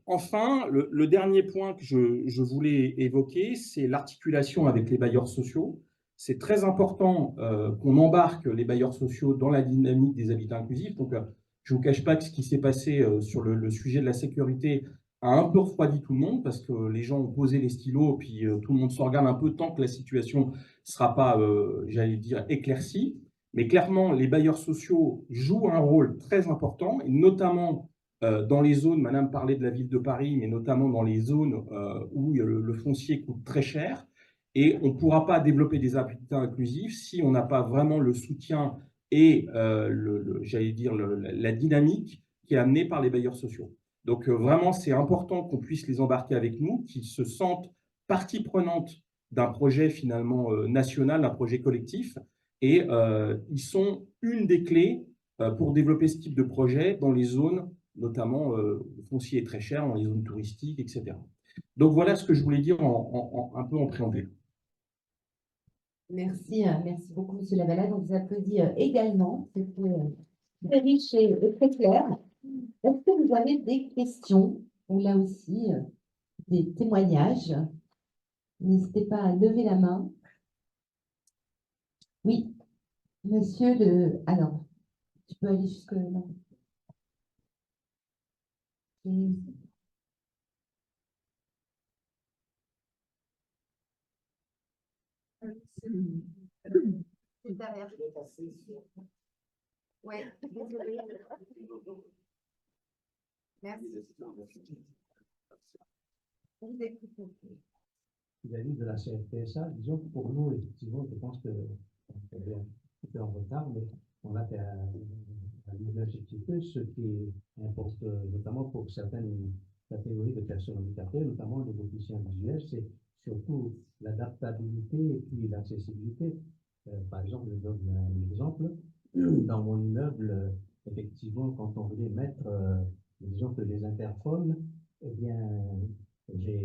Enfin, le dernier point que je voulais évoquer, c'est l'articulation avec les bailleurs sociaux. C'est très important qu'on embarque les bailleurs sociaux dans la dynamique des habitats inclusifs. Donc, je ne vous cache pas que ce qui s'est passé sur le sujet de la sécurité a un peu refroidi tout le monde parce que les gens ont posé les stylos, puis tout le monde se regarde un peu tant que la situation ne sera pas, j'allais dire, éclaircie. Mais clairement, les bailleurs sociaux jouent un rôle très important, et notamment dans les zones, Madame parlait de la ville de Paris, mais notamment dans les zones où le foncier coûte très cher. Et on ne pourra pas développer des habitats inclusifs si on n'a pas vraiment le soutien et, j'allais dire, la dynamique qui est amenée par les bailleurs sociaux. Donc, vraiment, c'est important qu'on puisse les embarquer avec nous, qu'ils se sentent partie prenante d'un projet finalement national, d'un projet collectif. Et ils sont une des clés pour développer ce type de projet dans les zones notamment le foncier est très cher dans les zones touristiques, etc. Donc voilà ce que je voulais dire un peu en préambule. Merci, merci beaucoup, M. Lavalade. On vous applaudit également. C'était très riche et très clair. Est-ce que vous avez des questions ou là aussi des témoignages? N'hésitez pas à lever la main. Oui, monsieur le... Alors, tu peux aller jusque là. C'est derrière. Oui, désolé. Merci. Vous écoutez. Vis-à-vis de la CFPSA, disons que pour nous, effectivement, je pense qu'on est un petit peu en retard, mais on a fait un petit ce qui importe notamment pour certaines catégories de personnes handicapées, notamment les déficients visuels, c'est surtout l'adaptabilité et puis l'accessibilité. Par exemple, je donne un exemple. Dans mon immeuble, effectivement, quand on voulait mettre, disons que les interphones, eh bien, j'ai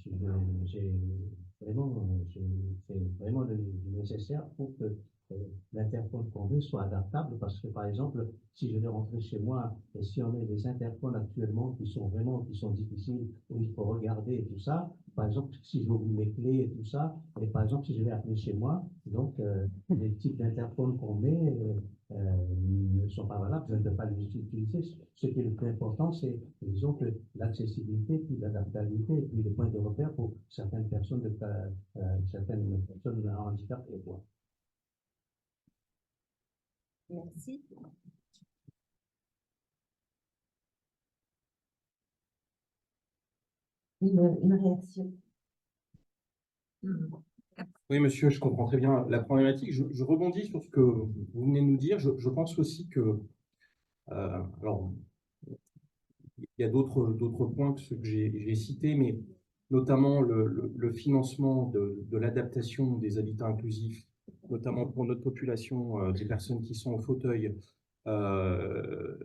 fait vraiment le nécessaire pour que l'interphone qu'on veut soit adaptable, parce que par exemple, si je vais rentrer chez moi et si on met des interphones actuellement qui sont difficiles, où il faut regarder et tout ça, par exemple, si j'oublie mes clés et tout ça, et par exemple, si je vais appeler chez moi, donc les types d'interphones qu'on met ne sont pas valables, je ne peux pas les utiliser. Ce qui est le plus important, c'est, disons, que l'accessibilité, puis l'adaptabilité, et puis les points de repère pour certaines personnes en handicap et quoi. Merci. Une réaction. Oui, monsieur, je comprends très bien la problématique. Je rebondis sur ce que vous venez de nous dire. Je pense aussi que, alors, il y a d'autres points que ceux que j'ai cités, mais notamment le financement de l'adaptation des habitats inclusifs, notamment pour notre population, des personnes qui sont en fauteuil, euh,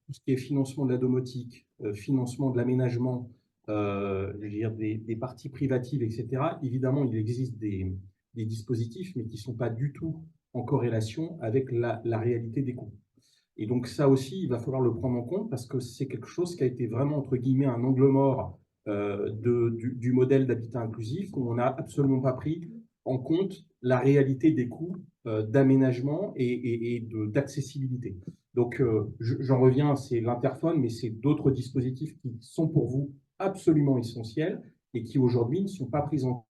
tout ce qui est financement de la domotique, financement de l'aménagement, je veux dire des parties privatives, etc. Évidemment, il existe des dispositifs, mais qui ne sont pas du tout en corrélation avec la réalité des coûts. Et donc ça aussi, il va falloir le prendre en compte parce que c'est quelque chose qui a été vraiment, entre guillemets, un angle mort du modèle d'habitat inclusif où on n'a absolument pas pris en compte la réalité des coûts d'aménagement et d'accessibilité. Donc j'en reviens, c'est l'interphone, mais c'est d'autres dispositifs qui sont pour vous absolument essentiels et qui aujourd'hui ne sont pas pris en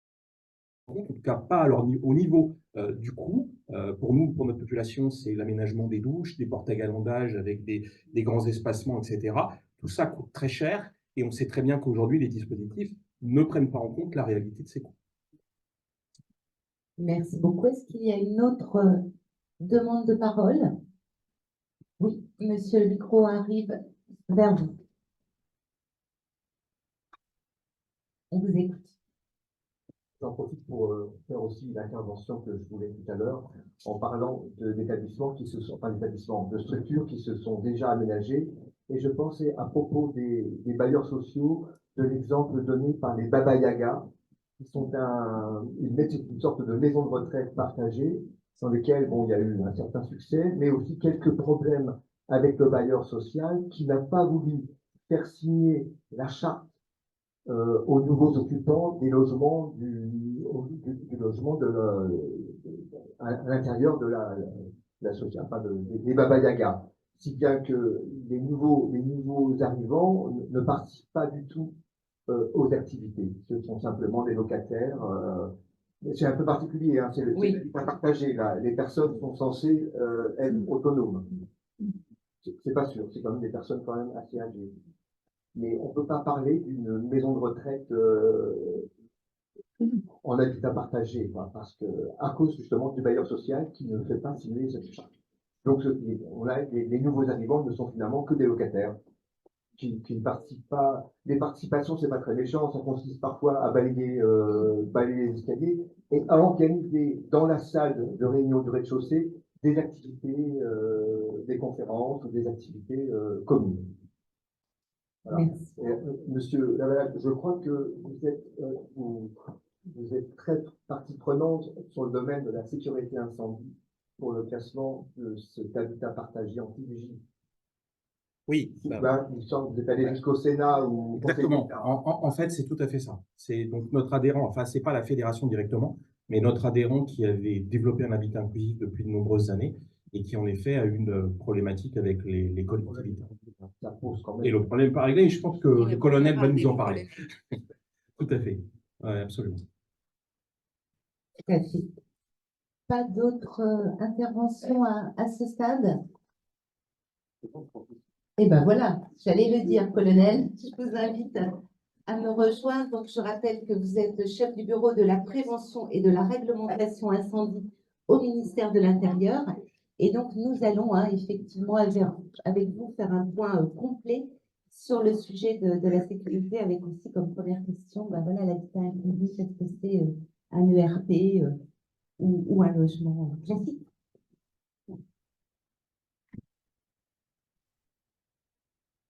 compte, en tout cas pas au niveau du coût. Pour nous, pour notre population, c'est l'aménagement des douches, des portes à galandage avec des grands espacements, etc. Tout ça coûte très cher et on sait très bien qu'aujourd'hui, les dispositifs ne prennent pas en compte la réalité de ces coûts. Merci beaucoup. Est-ce qu'il y a une autre demande de parole? Oui, monsieur, le micro arrive vers vous. On vous écoute. J'en profite pour faire aussi l'intervention que je voulais tout à l'heure en parlant d'établissements qui se sont, enfin d'établissements, de structures qui se sont déjà aménagées. Et je pensais à propos des bailleurs sociaux de l'exemple donné par les Baba Yaga, qui sont une sorte de maison de retraite partagée, dans lesquelles bon, il y a eu un certain succès, mais aussi quelques problèmes avec le bailleur social qui n'a pas voulu faire signer la charte aux nouveaux occupants des logements du logement à l'intérieur de la société, enfin des Baba Yaga, si bien que les nouveaux arrivants ne participent pas du tout aux activités. Ce sont simplement des locataires. C'est un peu particulier, hein, c'est pas partagé. Là. Les personnes sont censées être autonomes. C'est pas sûr, c'est quand même des personnes quand même assez âgées. Mais on ne peut pas parler d'une maison de retraite en habitat partagé, quoi, parce que à cause justement du bailleur social qui ne fait pas signer cette charte. Donc les nouveaux arrivants ne sont finalement que des locataires qui ne participent pas. Les participations, c'est pas très méchant, ça consiste parfois à balayer les escaliers et à organiser dans la salle de réunion du rez-de-chaussée des activités, des conférences ou des activités communes. Voilà. Monsieur Lavalade, je crois que vous êtes très partie prenante sur le domaine de la sécurité incendie pour le classement de cet habitat partagé anti-vigie. Oui. Il me semble que vous êtes allé jusqu'au Sénat ou exactement. En fait, c'est tout à fait ça. C'est donc notre adhérent, enfin, c'est pas la fédération directement, mais notre adhérent qui avait développé un habitat inclusif depuis de nombreuses années et qui, en effet, a une problématique avec les collectivités. Ça pose quand même. Et le problème n'est pas réglé, je pense que le colonel va nous en parler. Tout à fait. Oui, absolument. Tout à fait. Pas d'autres interventions à ce stade? Eh bien voilà, j'allais le dire, colonel. Je vous invite à me rejoindre. Donc, je rappelle que vous êtes chef du bureau de la prévention et de la réglementation incendie au ministère de l'Intérieur. Et donc, nous allons effectivement avec vous faire un point complet sur le sujet de la sécurité, avec aussi comme première question, voilà, l'habitat inclusif, est-ce que c'est un ERP ou un logement classique?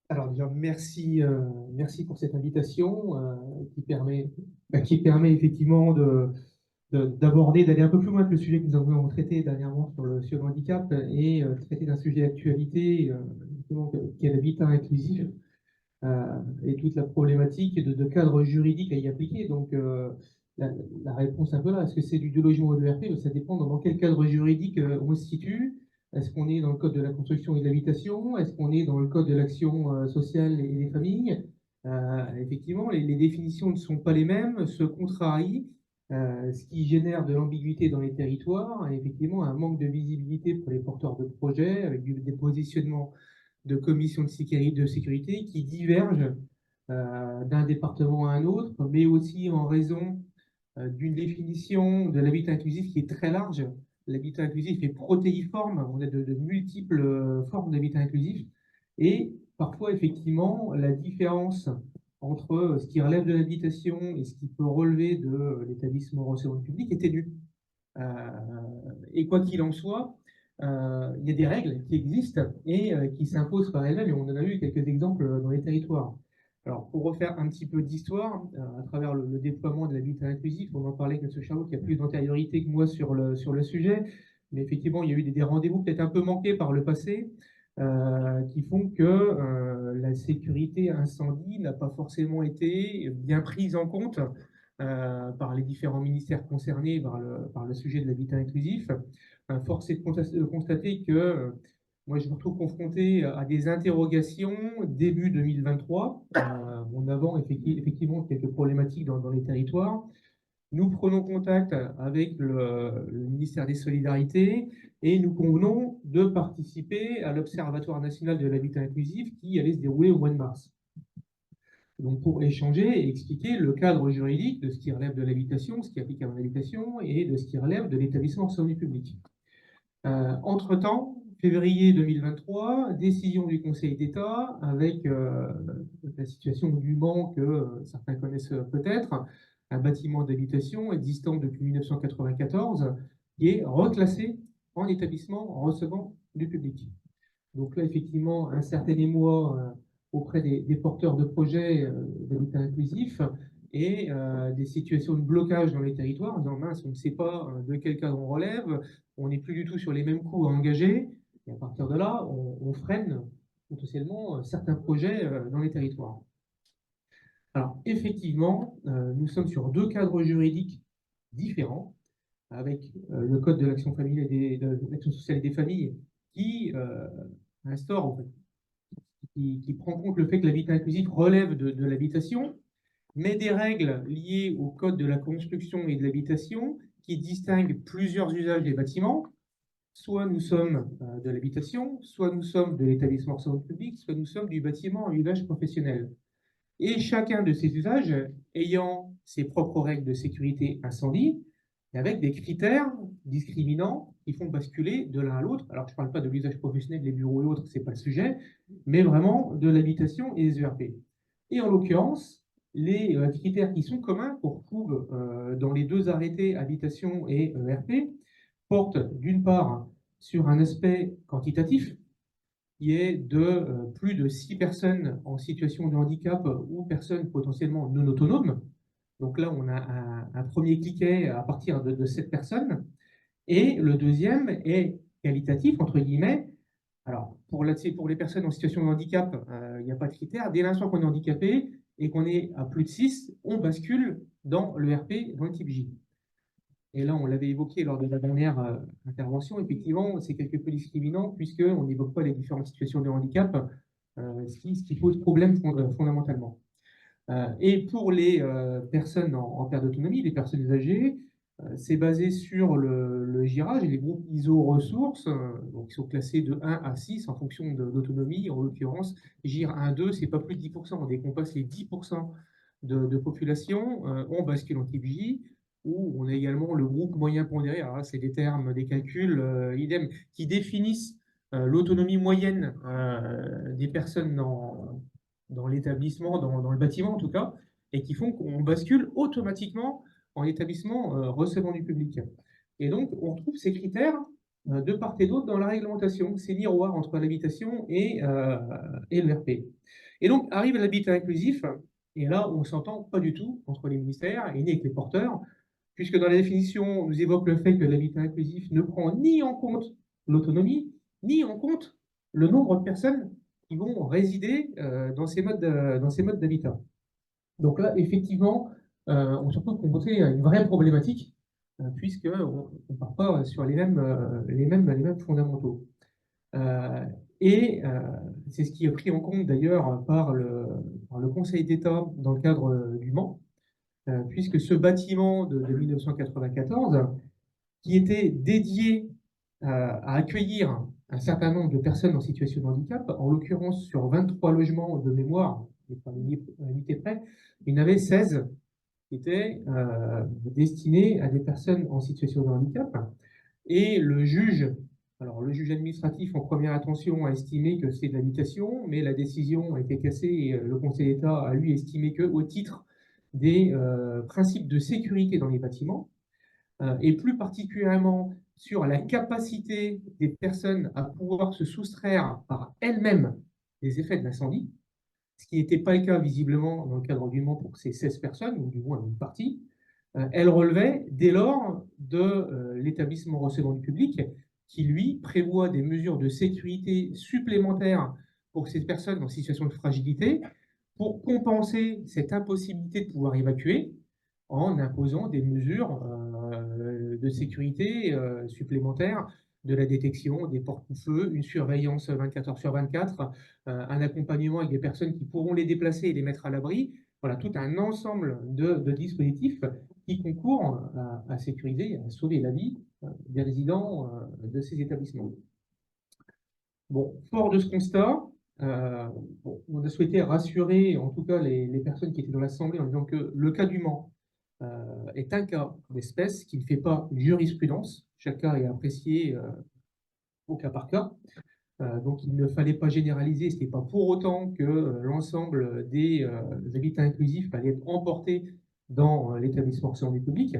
Alors, déjà, merci pour cette invitation qui permet effectivement d'aborder, d'aller un peu plus loin que le sujet que nous avons traité dernièrement sur le handicap et traiter d'un sujet d'actualité qui est l'habitat inclusif et toute la problématique de cadre juridique à y appliquer. Donc, la réponse est un peu là. Est-ce que c'est du logement ou de l'ERP? Ça dépend dans quel cadre juridique on se situe. Est-ce qu'on est dans le code de la construction et de l'habitation? Est-ce qu'on est dans le code de l'action sociale et des familles? Effectivement, les définitions ne sont pas les mêmes, se contrarient, ce qui génère de l'ambiguïté dans les territoires et effectivement un manque de visibilité pour les porteurs de projets avec des positionnements de commissions de sécurité qui divergent d'un département à un autre, mais aussi en raison d'une définition de l'habitat inclusif qui est très large. L'habitat inclusif est protéiforme, on a de multiples formes d'habitat inclusif, et parfois, effectivement, la différence entre ce qui relève de l'habitation et ce qui peut relever de l'établissement recevant du public est ténue. Et quoi qu'il en soit, il y a des règles qui existent et qui s'imposent par elles-mêmes, et on en a eu quelques exemples dans les territoires. Alors, pour refaire un petit peu d'histoire, à travers le déploiement de l'habitat inclusif, on en parlait avec M. Charlot, qui a plus d'antériorité que moi sur le sujet, mais effectivement, il y a eu des rendez-vous peut-être un peu manqués par le passé, qui font que la sécurité incendie n'a pas forcément été bien prise en compte par les différents ministères concernés par le sujet de l'habitat inclusif. Force est de constater que moi, je me retrouve confronté à des interrogations début 2023, en avant effectivement quelques problématiques dans les territoires. Nous prenons contact avec le ministère des Solidarités et nous convenons de participer à l'Observatoire national de l'habitat inclusif qui allait se dérouler au mois de mars. Donc pour échanger et expliquer le cadre juridique de ce qui relève de l'habitation, ce qui est applicable à l'habitation et de ce qui relève de l'établissement recevant du public. Entre-temps, février 2023, décision du Conseil d'État avec la situation du Mans que certains connaissent peut-être, un bâtiment d'habitation existant depuis 1994 qui est reclassé en établissement recevant du public. Donc là, effectivement, un certain émoi auprès des porteurs de projets d'habitat inclusif et des situations de blocage dans les territoires, en disant mince, on ne sait pas de quel cadre on relève, on n'est plus du tout sur les mêmes coûts à engager, et à partir de là, on freine potentiellement certains projets dans les territoires. Alors, effectivement, nous sommes sur deux cadres juridiques différents, avec le Code de l'action familiale de l'action sociale et des familles qui instaure, en fait, qui prend compte le fait que l'habitat inclusif relève de l'habitation, mais des règles liées au Code de la construction et de l'habitation qui distinguent plusieurs usages des bâtiments. Soit nous sommes de l'habitation, soit nous sommes de l'établissement recevant du public, soit nous sommes du bâtiment à usage professionnel. Et chacun de ces usages ayant ses propres règles de sécurité incendie, avec des critères discriminants qui font basculer de l'un à l'autre. Alors, je ne parle pas de l'usage professionnel, des bureaux et autres, ce n'est pas le sujet, mais vraiment de l'habitation et des ERP. Et en l'occurrence, les critères qui sont communs qu'on retrouve dans les deux arrêtés habitation et ERP portent d'une part sur un aspect quantitatif, qui est de plus de 6 personnes en situation de handicap ou personnes potentiellement non autonomes. Donc là, on a un premier cliquet à partir de 7 personnes. Et le deuxième est qualitatif, entre guillemets. Alors, pour les personnes en situation de handicap, il n'y a pas de critère. Dès l'instant qu'on est handicapé et qu'on est à plus de 6, on bascule dans l'ERP, dans le type J. Et là, on l'avait évoqué lors de la dernière intervention, effectivement, c'est quelque peu discriminant puisqu'on n'évoque pas les différentes situations de handicap, ce qui pose problème fondamentalement. Et pour les personnes en perte d'autonomie, les personnes âgées, c'est basé sur le girage et les groupes ISO ressources, donc qui sont classés de 1 à 6 en fonction de l'autonomie. En l'occurrence, GIR 1-2, c'est pas plus de 10%. Dès qu'on passe les 10% de population, on bascule en type J, où on a également le groupe moyen pondéré. Alors là, c'est des termes, des calculs, idem, qui définissent l'autonomie moyenne des personnes dans l'établissement, dans le bâtiment en tout cas, et qui font qu'on bascule automatiquement en établissement recevant du public. Et donc, on retrouve ces critères de part et d'autre dans la réglementation, ces miroirs entre l'habitation et l'ERP. Et donc, arrive l'habitat inclusif, et là, on ne s'entend pas du tout entre les ministères et ni avec les porteurs, puisque dans la définition, on nous évoque le fait que l'habitat inclusif ne prend ni en compte l'autonomie, ni en compte le nombre de personnes qui vont résider dans ces modes d'habitat. Donc là, effectivement, on se retrouve confronté à une vraie problématique, puisqu'on ne part pas sur les mêmes fondamentaux. C'est ce qui est pris en compte d'ailleurs par le Conseil d'État dans le cadre du Mans, puisque ce bâtiment de 1994, qui était dédié à accueillir un certain nombre de personnes en situation de handicap, en l'occurrence sur 23 logements de mémoire, pas une unité près, il y en avait 16 qui était destiné à des personnes en situation de handicap. Et le juge administratif en première intention a estimé que c'est de l'habitation, mais la décision a été cassée et le Conseil d'État a lui estimé qu'au titre des principes de sécurité dans les bâtiments, et plus particulièrement sur la capacité des personnes à pouvoir se soustraire par elles-mêmes des effets de l'incendie, ce qui n'était pas le cas visiblement dans le cadre du Mans pour ces 16 personnes, ou du moins une partie, elle relevait dès lors de l'établissement recevant du public qui, lui, prévoit des mesures de sécurité supplémentaires pour ces personnes en situation de fragilité pour compenser cette impossibilité de pouvoir évacuer en imposant des mesures de sécurité supplémentaires, de la détection des porte-feux, une surveillance 24 heures sur 24, un accompagnement avec des personnes qui pourront les déplacer et les mettre à l'abri. Voilà, tout un ensemble de dispositifs qui concourent à sécuriser et à sauver la vie des résidents de ces établissements. Bon, fort de ce constat, on a souhaité rassurer en tout cas les personnes qui étaient dans l'Assemblée en disant que le cas du Mans est un cas d'espèce qui ne fait pas jurisprudence. Chaque cas est apprécié au cas par cas. Donc il ne fallait pas généraliser, ce n'est pas pour autant que l'ensemble des habitats inclusifs allaient être emportés dans l'établissement recevant du public.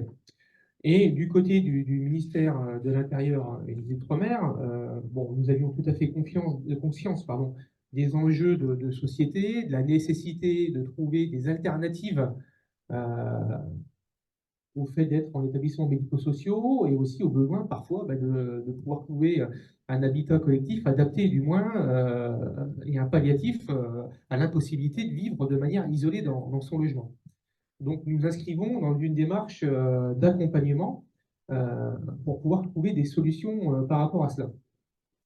Et du côté du ministère de l'Intérieur et des Outre-mer, nous avions tout à fait conscience des enjeux de société, de la nécessité de trouver des alternatives au fait d'être en établissements médico-sociaux et aussi au besoin parfois de pouvoir trouver un habitat collectif adapté du moins et un palliatif à l'impossibilité de vivre de manière isolée dans son logement. Donc nous nous inscrivons dans une démarche d'accompagnement pour pouvoir trouver des solutions par rapport à cela.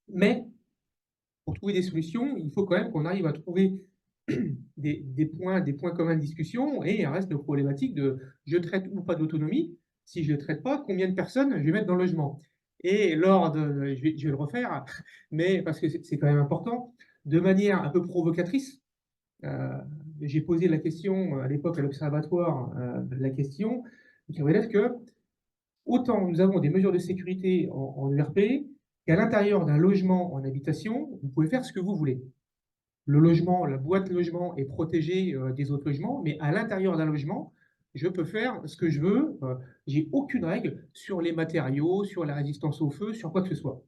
Mais pour trouver des solutions, il faut quand même qu'on arrive à trouver des points communs de discussion, et il reste nos problématiques de je traite ou pas d'autonomie. Si je ne traite pas, combien de personnes je vais mettre dans le logement? Et lors de, je vais le refaire, mais parce que c'est quand même important, de manière un peu provocatrice, j'ai posé la question à l'époque à l'Observatoire, la question qui relève que autant nous avons des mesures de sécurité en URP qu'à l'intérieur d'un logement en habitation, vous pouvez faire ce que vous voulez. Le logement, la boîte logement est protégée des autres logements, mais à l'intérieur d'un logement, je peux faire ce que je veux. J'ai aucune règle sur les matériaux, sur la résistance au feu, sur quoi que ce soit.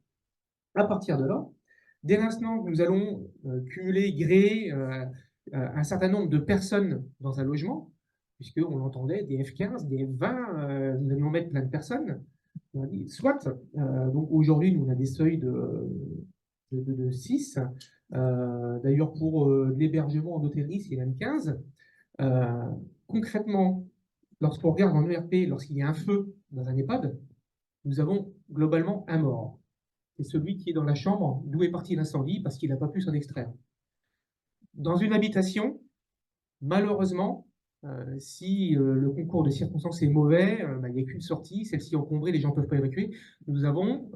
À partir de là, dès l'instant que nous allons cumuler, gréer un certain nombre de personnes dans un logement, puisqu'on l'entendait, des F15, des F20, nous allions mettre plein de personnes, on a dit, soit, donc aujourd'hui, nous on a des seuils de 6, d'ailleurs pour l'hébergement en hôtellerie, c'est même 15. Concrètement, lorsqu'on regarde en ERP, lorsqu'il y a un feu dans un EHPAD, nous avons globalement un mort. C'est celui qui est dans la chambre d'où est parti l'incendie parce qu'il n'a pas pu s'en extraire. Dans une habitation, malheureusement, si le concours de circonstances est mauvais, il n'y a qu'une sortie, celle-ci encombrée, les gens ne peuvent pas évacuer, nous avons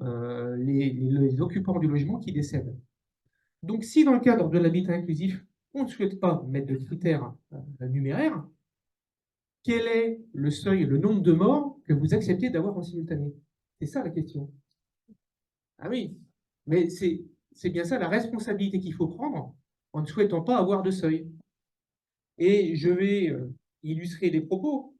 les occupants du logement qui décèdent. Donc si dans le cadre de l'habitat inclusif, on ne souhaite pas mettre de critères numéraires, quel est le seuil, le nombre de morts que vous acceptez d'avoir en simultané? C'est ça la question. Ah oui, mais c'est bien ça la responsabilité qu'il faut prendre en ne souhaitant pas avoir de seuil. Et je vais illustrer les propos.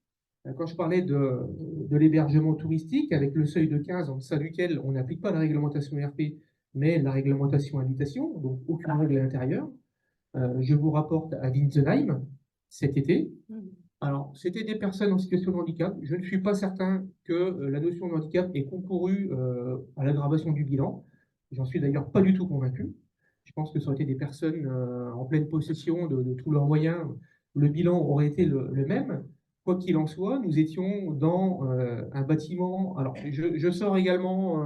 Quand je parlais de l'hébergement touristique, avec le seuil de 15 en deçà duquel on n'applique pas la réglementation ERP, mais la réglementation habitation, donc aucune règle à l'intérieur, je vous rapporte à Winsenheim cet été. Alors, c'était des personnes en situation de handicap. Je ne suis pas certain que la notion de handicap ait concouru à l'aggravation du bilan. J'en suis d'ailleurs pas du tout convaincu. Je pense que ça aurait été des personnes en pleine possession de tous leurs moyens. Le bilan aurait été le même. Quoi qu'il en soit, nous étions dans un bâtiment. Alors, je sors également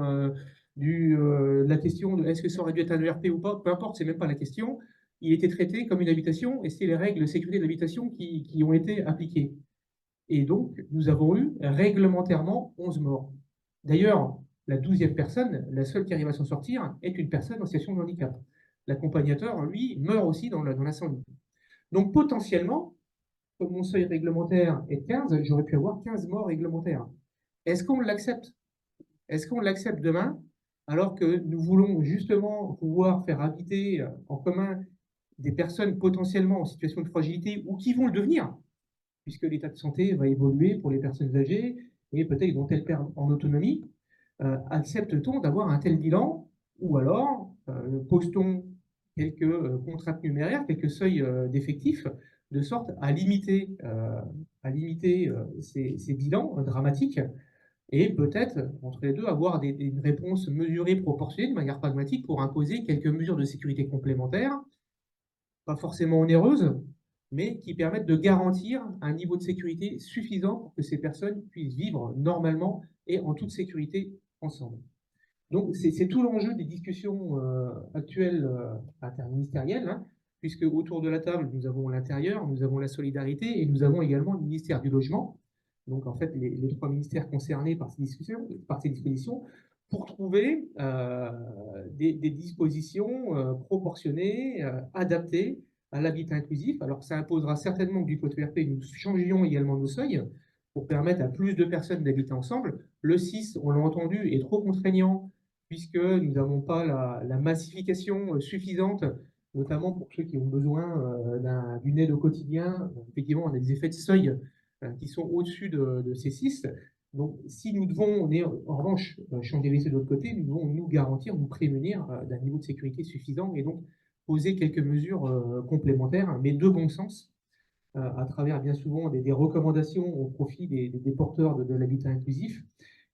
de la question de est-ce que ça aurait dû être un ERP ou pas. Peu importe, c'est même pas la question. Il était traité comme une habitation et c'est les règles de sécurité de l'habitation qui ont été appliquées. Et donc, nous avons eu réglementairement 11 morts. D'ailleurs, la 12e personne, la seule qui arrive à s'en sortir, est une personne en situation de handicap. L'accompagnateur, lui, meurt aussi dans l'incendie. Donc, potentiellement, comme mon seuil réglementaire est de 15, j'aurais pu avoir 15 morts réglementaires. Est-ce qu'on l'accepte? Est-ce qu'on l'accepte demain, alors que nous voulons justement pouvoir faire habiter en commun des personnes potentiellement en situation de fragilité ou qui vont le devenir, puisque l'état de santé va évoluer pour les personnes âgées et peut-être vont-elles perdre en autonomie. Accepte-t-on d'avoir un tel bilan ou alors pose-t-on quelques contraintes numéraires, quelques seuils d'effectifs, de sorte à limiter ces bilans dramatiques et peut-être, entre les deux, avoir des réponses mesurées, proportionnées, de manière pragmatique, pour imposer quelques mesures de sécurité complémentaires, pas forcément onéreuses, mais qui permettent de garantir un niveau de sécurité suffisant pour que ces personnes puissent vivre normalement et en toute sécurité ensemble. Donc, c'est tout l'enjeu des discussions actuelles interministérielles, hein, puisque autour de la table, nous avons l'intérieur, nous avons la solidarité et nous avons également le ministère du Logement. Donc, en fait, les trois ministères concernés par ces dispositions, pour trouver des dispositions proportionnées, adaptées à l'habitat inclusif. Alors, ça imposera certainement que du côté ERP, nous changions également nos seuils pour permettre à plus de personnes d'habiter ensemble. Le 6, on l'a entendu, est trop contraignant puisque nous n'avons pas la massification suffisante, notamment pour ceux qui ont besoin d'une aide au quotidien. Effectivement, on a des effets de seuil qui sont au-dessus de ces 6. Donc, si nous devons, en revanche, changer les de l'autre côté, nous devons nous garantir, nous prémunir d'un niveau de sécurité suffisant et donc poser quelques mesures complémentaires, mais de bon sens, à travers bien souvent des recommandations au profit des porteurs de l'habitat inclusif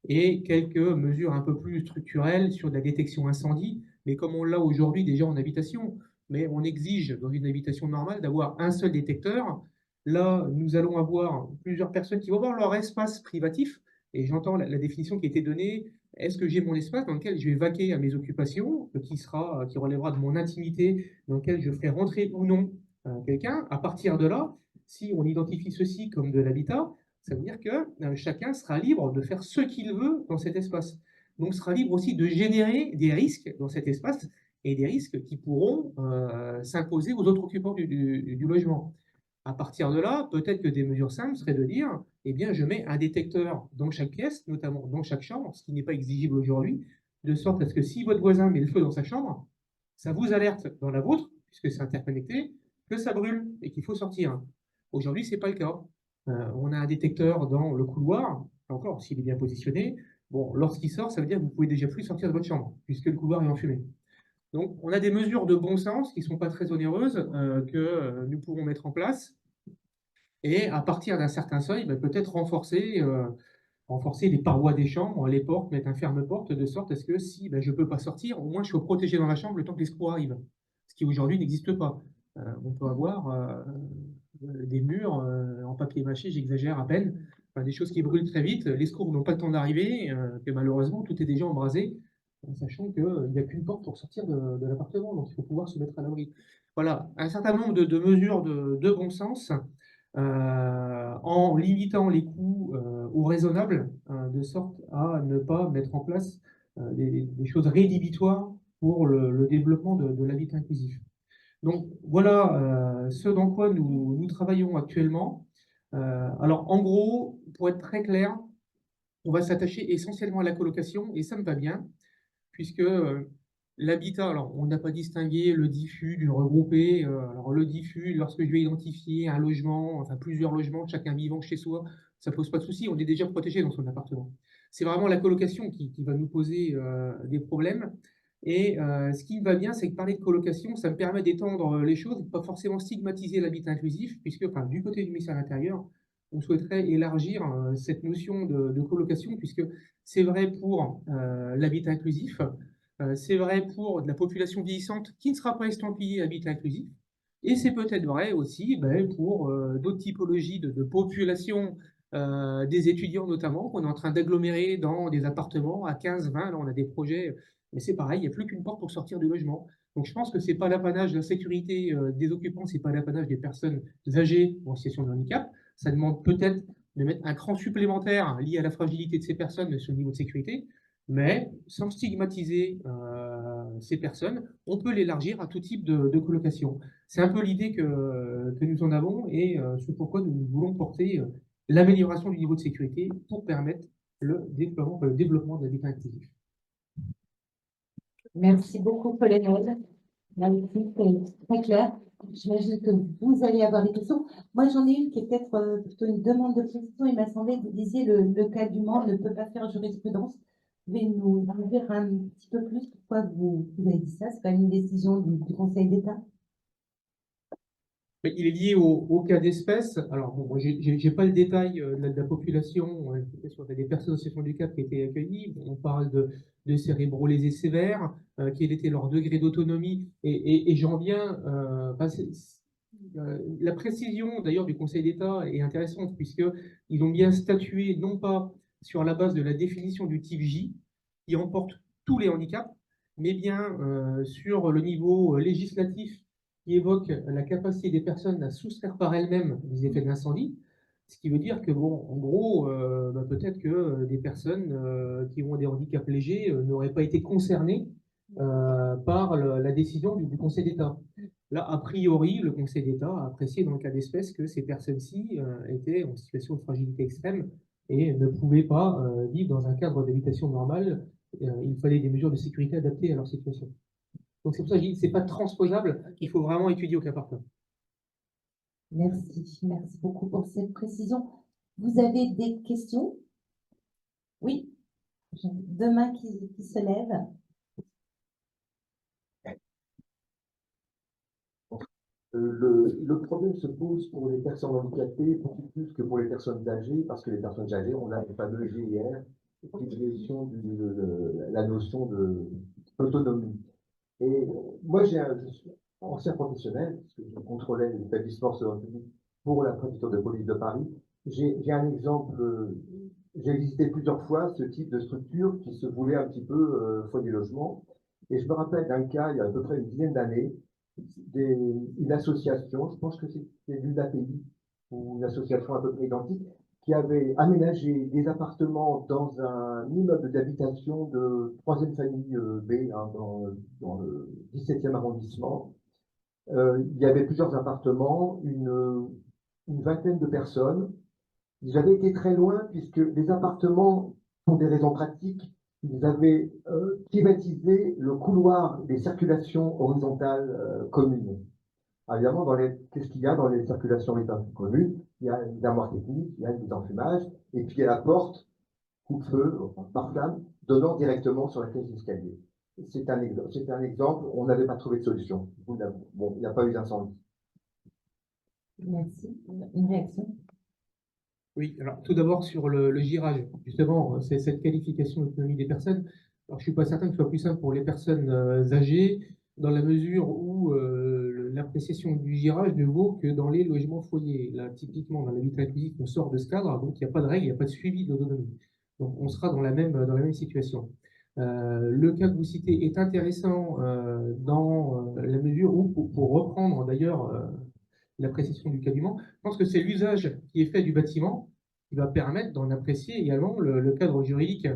et quelques mesures un peu plus structurelles sur la détection incendie, mais comme on l'a aujourd'hui déjà en habitation, mais on exige dans une habitation normale d'avoir un seul détecteur. Là, nous allons avoir plusieurs personnes qui vont avoir leur espace privatif, et j'entends la définition qui a été donnée. Est-ce que j'ai mon espace dans lequel je vais vaquer à mes occupations, qui relèvera de mon intimité, dans lequel je ferai rentrer ou non quelqu'un? À partir de là, si on identifie ceci comme de l'habitat, ça veut dire que chacun sera libre de faire ce qu'il veut dans cet espace. Donc, sera libre aussi de générer des risques dans cet espace et des risques qui pourront s'imposer aux autres occupants du logement. À partir de là, peut-être que des mesures simples seraient de dire, eh bien, je mets un détecteur dans chaque pièce, notamment dans chaque chambre, ce qui n'est pas exigible aujourd'hui, de sorte à ce que si votre voisin met le feu dans sa chambre, ça vous alerte dans la vôtre, puisque c'est interconnecté, que ça brûle et qu'il faut sortir. Aujourd'hui, ce n'est pas le cas. On a un détecteur dans le couloir, encore, s'il est bien positionné. Bon, lorsqu'il sort, ça veut dire que vous pouvez déjà plus sortir de votre chambre, puisque le couloir est enfumé. Donc, on a des mesures de bon sens qui ne sont pas très onéreuses que nous pourrons mettre en place. Et à partir d'un certain seuil, peut-être renforcer les parois des chambres, les portes, mettre un ferme-porte, de sorte à ce que si je ne peux pas sortir, au moins je suis protégé dans la chambre le temps que les secours arrivent. Ce qui aujourd'hui n'existe pas. On peut avoir des murs en papier mâché, j'exagère à peine, des choses qui brûlent très vite, les secours n'ont pas le temps d'arriver, que malheureusement tout est déjà embrasé, sachant qu'il n'y a qu'une porte pour sortir de l'appartement, donc il faut pouvoir se mettre à l'abri. Voilà, un certain nombre de mesures de bon sens, en limitant les coûts au raisonnable, de sorte à ne pas mettre en place des choses rédhibitoires pour le développement de l'habitat inclusif. Donc voilà ce dans quoi nous travaillons actuellement. Alors en gros, pour être très clair, on va s'attacher essentiellement à la colocation et ça me va bien, puisque l'habitat, alors on n'a pas distingué le diffus du regroupé. Alors le diffus, lorsque je vais identifier un logement, enfin plusieurs logements, chacun vivant chez soi, ça ne pose pas de souci, on est déjà protégé dans son appartement. C'est vraiment la colocation qui va nous poser des problèmes. Et ce qui me va bien, c'est que parler de colocation, ça me permet d'étendre les choses, pas forcément stigmatiser l'habitat inclusif, puisque du côté du ministère de l'Intérieur, on souhaiterait élargir cette notion de colocation, puisque c'est vrai pour l'habitat inclusif, c'est vrai pour de la population vieillissante qui ne sera pas estampillée habitat inclusif, et c'est peut-être vrai aussi pour d'autres typologies de population, des étudiants notamment, qu'on est en train d'agglomérer dans des appartements à 15, 20, là on a des projets. Mais c'est pareil, il n'y a plus qu'une porte pour sortir du logement. Donc je pense que ce n'est pas l'apanage de la sécurité des occupants, ce n'est pas l'apanage des personnes âgées ou en situation de handicap. Ça demande peut-être de mettre un cran supplémentaire lié à la fragilité de ces personnes sur le niveau de sécurité. mais sans stigmatiser ces personnes, on peut l'élargir à tout type de colocation. C'est un peu l'idée que nous en avons et c'est pourquoi nous voulons porter l'amélioration du niveau de sécurité pour permettre le développement de l'habitat inclusif. Merci beaucoup, Colonel. Là aussi, c'est très clair. J'imagine que vous allez avoir des questions. Moi, j'en ai une qui est peut-être plutôt une demande de précision. Il m'a semblé que vous disiez le cas du Mans ne peut pas faire jurisprudence. Vous pouvez nous dire un petit peu plus pourquoi vous avez dit ça? C'est quand même une décision du Conseil d'État. Mais il est lié au cas d'espèce. Alors, bon, moi, j'ai pas le détail de la population. Il y a des personnes en situation de handicap qui étaient accueillies. On parle de cérébrolésés sévères, quel était leur degré d'autonomie. Et j'en viens. La précision, d'ailleurs, du Conseil d'État est intéressante, puisqu'ils ont bien statué, non pas sur la base de la définition du type J, qui emporte tous les handicaps, mais bien sur le niveau législatif qui évoque la capacité des personnes à soustraire par elles-mêmes des effets de l'incendie, ce qui veut dire que, bon, en gros, peut-être que des personnes qui ont des handicaps légers n'auraient pas été concernées par la décision du Conseil d'État. Là, a priori, le Conseil d'État a apprécié dans le cas d'espèce que ces personnes-ci étaient en situation de fragilité extrême et ne pouvaient pas vivre dans un cadre d'habitation normal. Il fallait des mesures de sécurité adaptées à leur situation. Donc c'est pour ça que je dis que ce n'est pas transposable, il faut vraiment étudier au cas par cas. Merci beaucoup pour cette précision. Vous avez des questions? Oui, deux mains qui se lèvent. Le problème se pose pour les personnes handicapées beaucoup plus que pour les personnes âgées, parce que les personnes âgées, on a les fameux GIR, qui définition la notion d'autonomie. Et moi, je suis ancien professionnel, parce que je contrôlais l'établissement sur public pour la préfecture de police de Paris. J'ai un exemple, j'ai visité plusieurs fois ce type de structure qui se voulait un petit peu foyer logement. Et je me rappelle d'un cas, il y a à peu près une dizaine d'années, une association, je pense que c'était l'UDAPI, ou une association à peu près identique, qui avait aménagé des appartements dans un immeuble d'habitation de troisième famille B, hein, dans le 17e arrondissement. Il y avait plusieurs appartements, une vingtaine de personnes. Ils avaient été très loin puisque les appartements, pour des raisons pratiques, ils avaient privatisé le couloir des circulations horizontales communes. Alors, évidemment, qu'est-ce qu'il y a dans les circulations horizontales communes? Il y a des armoires techniques, il y a des enfumages, et puis il y a la porte coupe-feu, enfin, par flamme, donnant directement sur la cage d'escalier. C'est un exemple, on n'avait pas trouvé de solution. Bon, il n'y a pas eu d'incendie. Merci. Une réaction? Oui, alors tout d'abord sur le girage, justement, c'est cette qualification d'autonomie des personnes. Alors je ne suis pas certain que ce soit plus simple pour les personnes âgées, dans la mesure où l'appréciation du girage ne vaut que dans les logements foyers. Là, typiquement, dans l'habitat inclusif, on sort de ce cadre, donc il n'y a pas de règle, il n'y a pas de suivi de l'autonomie. Donc on sera dans la même situation. Le cas que vous citez est intéressant dans la mesure où, pour reprendre d'ailleurs l'appréciation du cas du Mans, je pense que c'est l'usage qui est fait du bâtiment qui va permettre d'en apprécier également le cadre juridique.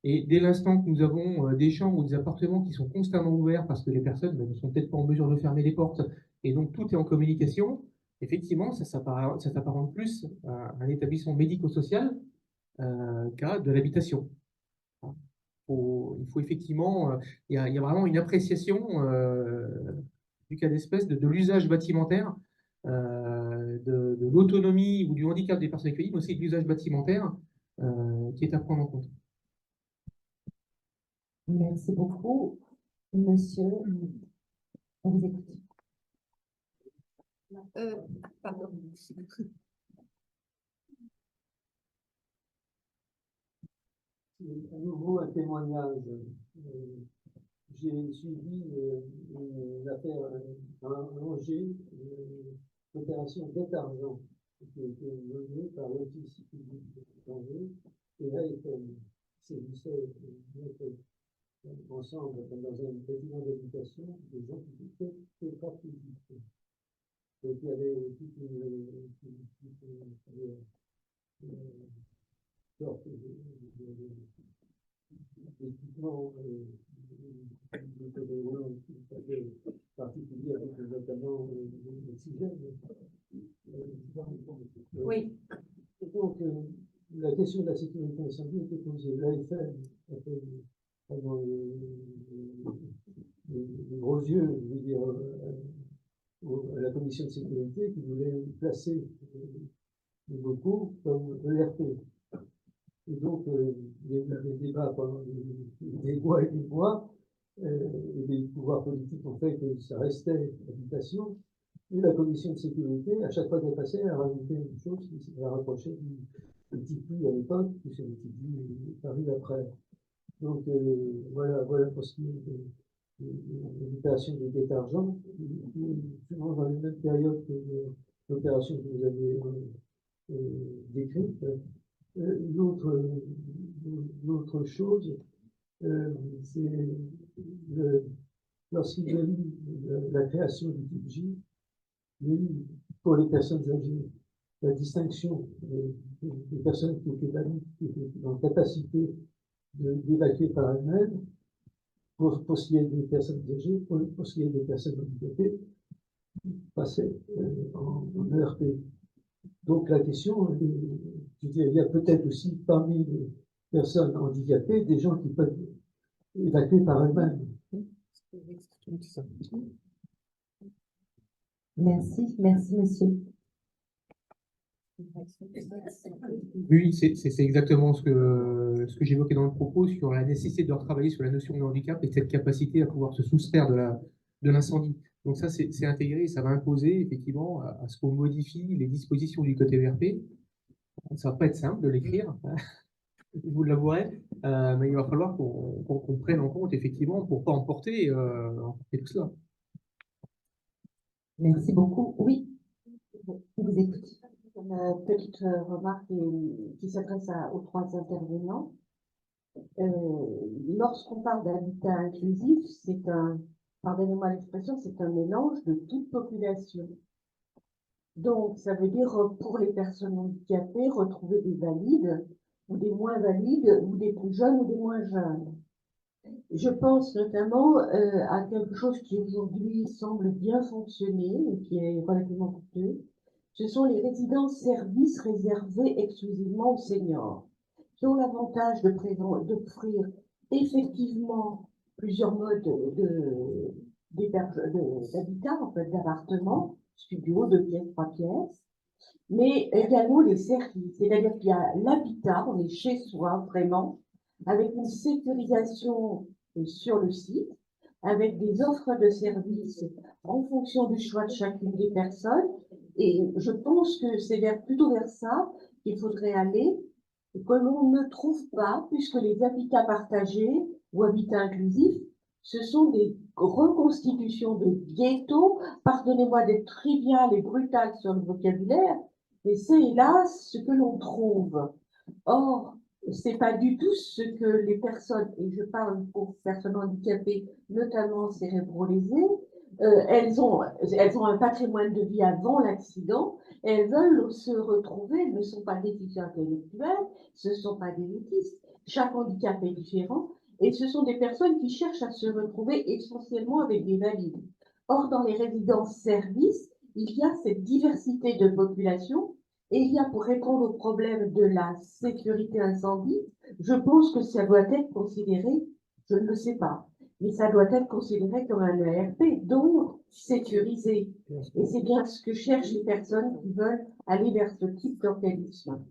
Et dès l'instant que nous avons des chambres ou des appartements qui sont constamment ouverts parce que les personnes ne sont peut-être pas en mesure de fermer les portes, et donc tout est en communication, effectivement, ça s'apparente plus à un établissement médico-social qu'à de l'habitation. Il faut effectivement, il y a vraiment une appréciation du cas d'espèce de l'usage bâtimentaire, de l'autonomie ou du handicap des personnes accueillies, mais aussi de l'usage bâtimentaire qui est à prendre en compte. Merci beaucoup, monsieur. On vous écoute. Pardon. À nouveau, un témoignage. J'ai suivi une affaire à Angers, une opération d'argent qui a été menée par l'Office public d'Angers et l'AFM. C'est ensemble dans un bâtiment d'habitation des gens qui étaient tétraplégiques. Donc il y avait toute une sorte Effectivement, particulier avec notamment l'oxygène. Oui. Donc, la question de la sécurité incendie était posée. L'AFM a fait pendant les gros yeux, je veux dire, à la commission de sécurité qui voulait placer les locaux comme ERP. Et donc, il y a eu des débats pendant des mois et des mois, et les pouvoirs politiques ont fait que ça restait habitation. Et la commission de sécurité, à chaque fois qu'elle passait, elle rajoutait une chose qui s'est rapprochée du Tipeee à l'époque, puisque le Tipeee arrive après. Donc, voilà pour ce qui est de l'opération de détergent, souvent dans les mêmes périodes que l'opération que vous avez décrite. L'autre chose, c'est lorsqu'il y a eu la création du TIPJ, il y a eu pour les personnes âgées la distinction des personnes qui étaient en capacité d'évacuer par elles-mêmes, pour ce qui est des personnes âgées, pour ce qui est des personnes handicapées, passaient en ERP. Donc la question, je veux dire, il y a peut-être aussi parmi les personnes handicapées des gens qui peuvent évacuer par elles-mêmes. Merci, merci monsieur. Oui, c'est exactement ce que j'évoquais dans le propos sur la nécessité de retravailler sur la notion de handicap et cette capacité à pouvoir se soustraire de l'incendie. Donc ça, c'est intégré et ça va imposer effectivement à ce qu'on modifie les dispositions du code ERP. Ça va pas être simple de l'écrire, vous l'avouerez, mais il va falloir qu'on prenne en compte effectivement pour pas emporter tout cela. Merci beaucoup. Oui, je vous écoute. Une petite remarque qui s'adresse aux trois intervenants. Lorsqu'on parle d'habitat inclusif, c'est pardonnez-moi l'expression, c'est un mélange de toute population. Donc, ça veut dire pour les personnes handicapées, retrouver des valides ou des moins valides, ou des plus jeunes ou des moins jeunes. Je pense notamment à quelque chose qui aujourd'hui semble bien fonctionner et qui est relativement coûteux. Ce sont les résidences-services réservées exclusivement aux seniors, qui ont l'avantage d'offrir effectivement plusieurs modes d'habitat, en fait, d'appartements, studios, 2 pièces, 3 pièces, mais également les services. C'est-à-dire qu'il y a l'habitat, on est chez soi vraiment, avec une sécurisation sur le site, avec des offres de services en fonction du choix de chacune des personnes. Et je pense que c'est plutôt vers ça qu'il faudrait aller, et que l'on ne trouve pas, puisque les habitats partagés ou habitats inclusifs, ce sont des reconstitutions de ghettos. Pardonnez-moi d'être trivial et brutal sur le vocabulaire, mais c'est hélas ce que l'on trouve. Or, c'est pas du tout ce que les personnes, et je parle pour personnes handicapées, notamment cérébrolésées, elles ont un patrimoine de vie avant l'accident, elles veulent se retrouver, elles ne sont pas déficients intellectuels, ce ne sont pas des autistes, chaque handicap est différent, et ce sont des personnes qui cherchent à se retrouver essentiellement avec des valides. Or, dans les résidences-services, il y a cette diversité de population. Et il y a, pour répondre au problème de la sécurité incendie, je pense que ça doit être considéré, je ne le sais pas, mais ça doit être considéré comme un ERP, donc sécurisé. Et c'est bien ce que cherchent les personnes qui veulent aller vers ce type d'organisme.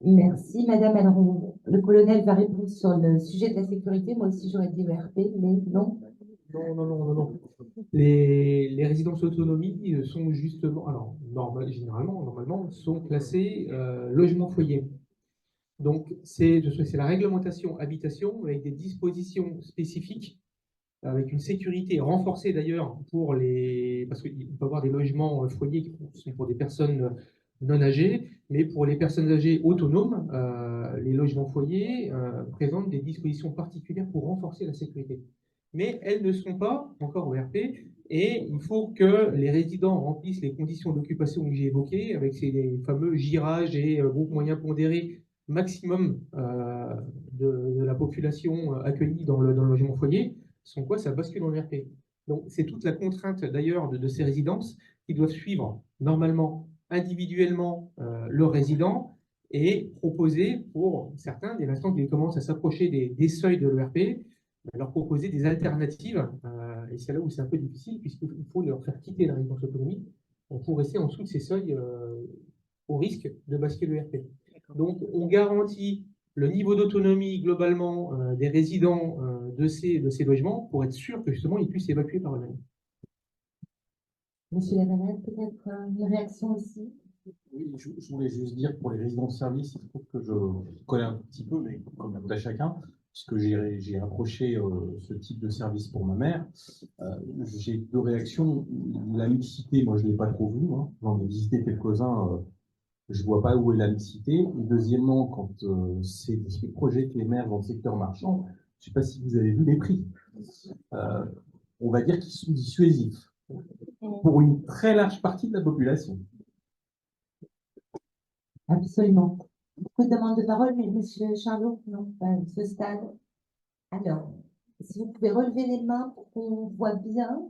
Merci, madame. Alors, le colonel va répondre sur le sujet de la sécurité. Moi aussi, j'aurais dit ERP, mais non. Non. Les résidences autonomie sont justement, alors normalement, sont classées logement foyer. Donc, c'est la réglementation habitation avec des dispositions spécifiques, avec une sécurité renforcée d'ailleurs parce qu'il peut y avoir des logements foyers qui sont pour des personnes non âgées, mais pour les personnes âgées autonomes, les logements foyers présentent des dispositions particulières pour renforcer la sécurité. Mais elles ne sont pas encore au RP, et il faut que les résidents remplissent les conditions d'occupation que j'ai évoquées, avec ces fameux girages et groupes moyens pondérés maximum de la population accueillie dans le logement foyer, sans quoi ça bascule dans l'ERP. Donc, c'est toute la contrainte d'ailleurs de ces résidences qui doivent suivre normalement individuellement leurs résidents et proposer pour certains, dès l'instant qu'ils commencent à s'approcher des seuils de l'ERP, leur proposer des alternatives. Et c'est là où c'est un peu difficile, puisqu'il faut leur faire quitter la résidence autonomie pour rester en dessous de ces seuils au risque de basculer l'ERP. Donc, on garantit le niveau d'autonomie globalement des résidents de ces logements pour être sûr que justement ils puissent évacuer par eux-mêmes. Monsieur Lavalette, peut-être une réaction aussi? Oui, je voulais juste dire pour les résidents de service, il faut que je connais un petit peu, mais comme tout à chacun, puisque j'ai approché ce type de service pour ma mère. J'ai deux réactions. La mixité, moi je ne l'ai pas trop vue, hein. J'en ai visité quelques-uns, je ne vois pas où est la mixité. Et deuxièmement, quand c'est des projets qui émergent dans le secteur marchand, je ne sais pas si vous avez vu les prix. On va dire qu'ils sont dissuasifs pour une très large partie de la population. Absolument. Beaucoup de demandes de parole, mais Monsieur Charlot, non, pas à ce stade. Alors, si vous pouvez relever les mains pour qu'on voit bien,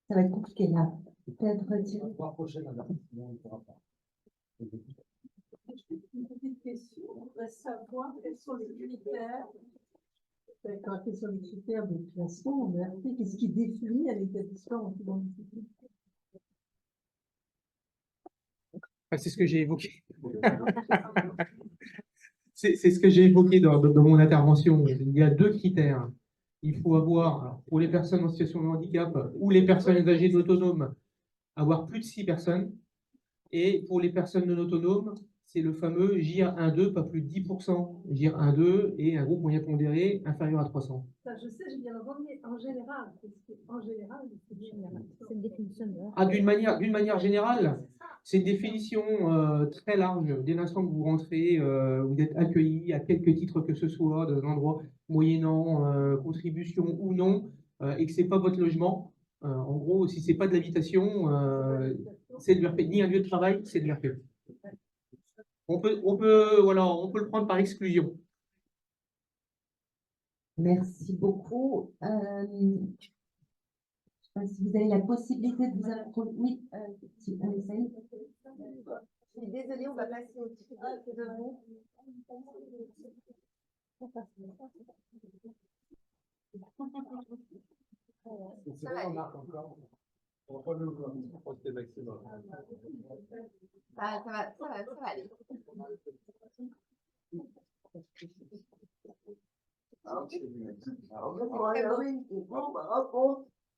ça va être compliqué là. Peut-être Thierry. Une petite question, on voudrait savoir quels sont les critères, quels sont les critères de classement en ERP, qu'est-ce qui définit un établissement en identité? C'est ce que j'ai évoqué. C'est ce que j'ai évoqué dans mon intervention. Il y a deux critères. Il faut avoir, alors, pour les personnes en situation de handicap ou les personnes âgées non autonomes, avoir plus de 6 personnes. Et pour les personnes non autonomes, c'est le fameux GIR 1-2, pas plus de 10%. GIR 1-2 et un groupe moyen pondéré inférieur à 300. Ça, je sais, j'ai bien entendu, mais en général, c'est une définition de... Ah, d'une manière générale, c'est une définition très large. Dès l'instant que vous rentrez, vous êtes accueilli à quelque titre que ce soit dans un endroit moyennant contribution ou non, et que ce n'est pas votre logement. En gros, si ce n'est pas de l'habitation, c'est de l'ERP. Ni un lieu de travail, c'est de l'ERP. On peut le prendre par exclusion. Merci beaucoup. Je ne sais pas si vous avez la possibilité de vous approcher. Oui, Saïd. Je suis désolée, on va passer au-dessus de vous. C'est vrai, on marque encore. On va le voir. C'est maximum. Ça va aller. Par rapport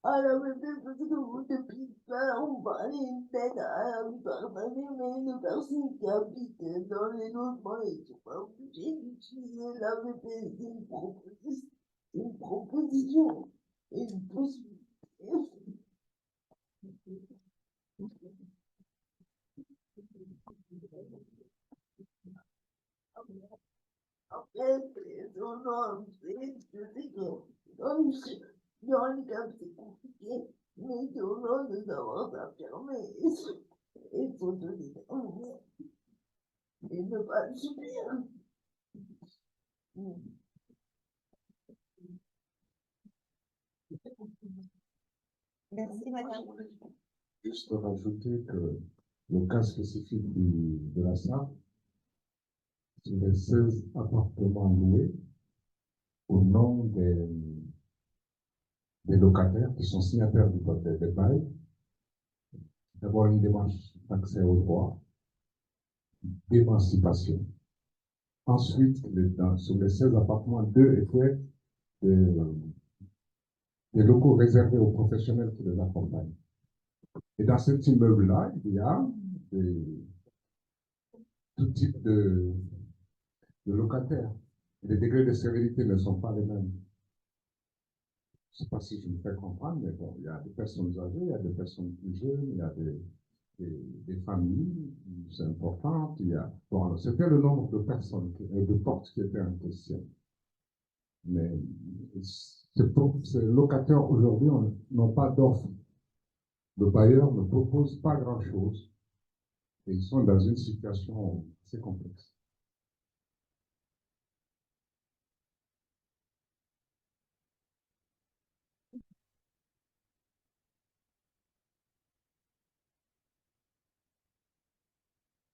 à la même parce que vous depuis ça, on parlait une tête à partager, mais une personne qui habite dans les logements et qui pas obligé d'utiliser la VPS, c'est une proposition et une possibilité. Après, je sais que le handicap, c'est compliqué, mais c'est au nom de savoir s'affirmer. Il faut donner l'amour et ne pas le subir. Merci, madame. Juste rajouter que le cas spécifique de la SAP, c'est les 16 appartements loués au nom des locataires qui sont signataires du code des bails. D'abord, une démarche d'accès au droit, d'émancipation. Ensuite, sur les 16 appartements, 2 étaient des locaux réservés aux professionnels qui les accompagnent. Et dans cet immeuble-là, il y a tout type de locataires. Les degrés de sévérité ne sont pas les mêmes. Je ne sais pas si je me fais comprendre, mais bon, il y a des personnes âgées, il y a des personnes plus jeunes, il y a des familles plus importantes. Bon, c'était le nombre de personnes, de portes qui étaient en question. Mais ces locataires aujourd'hui n'ont pas d'offre. Le bailleur ne propose pas grand-chose et ils sont dans une situation assez complexe.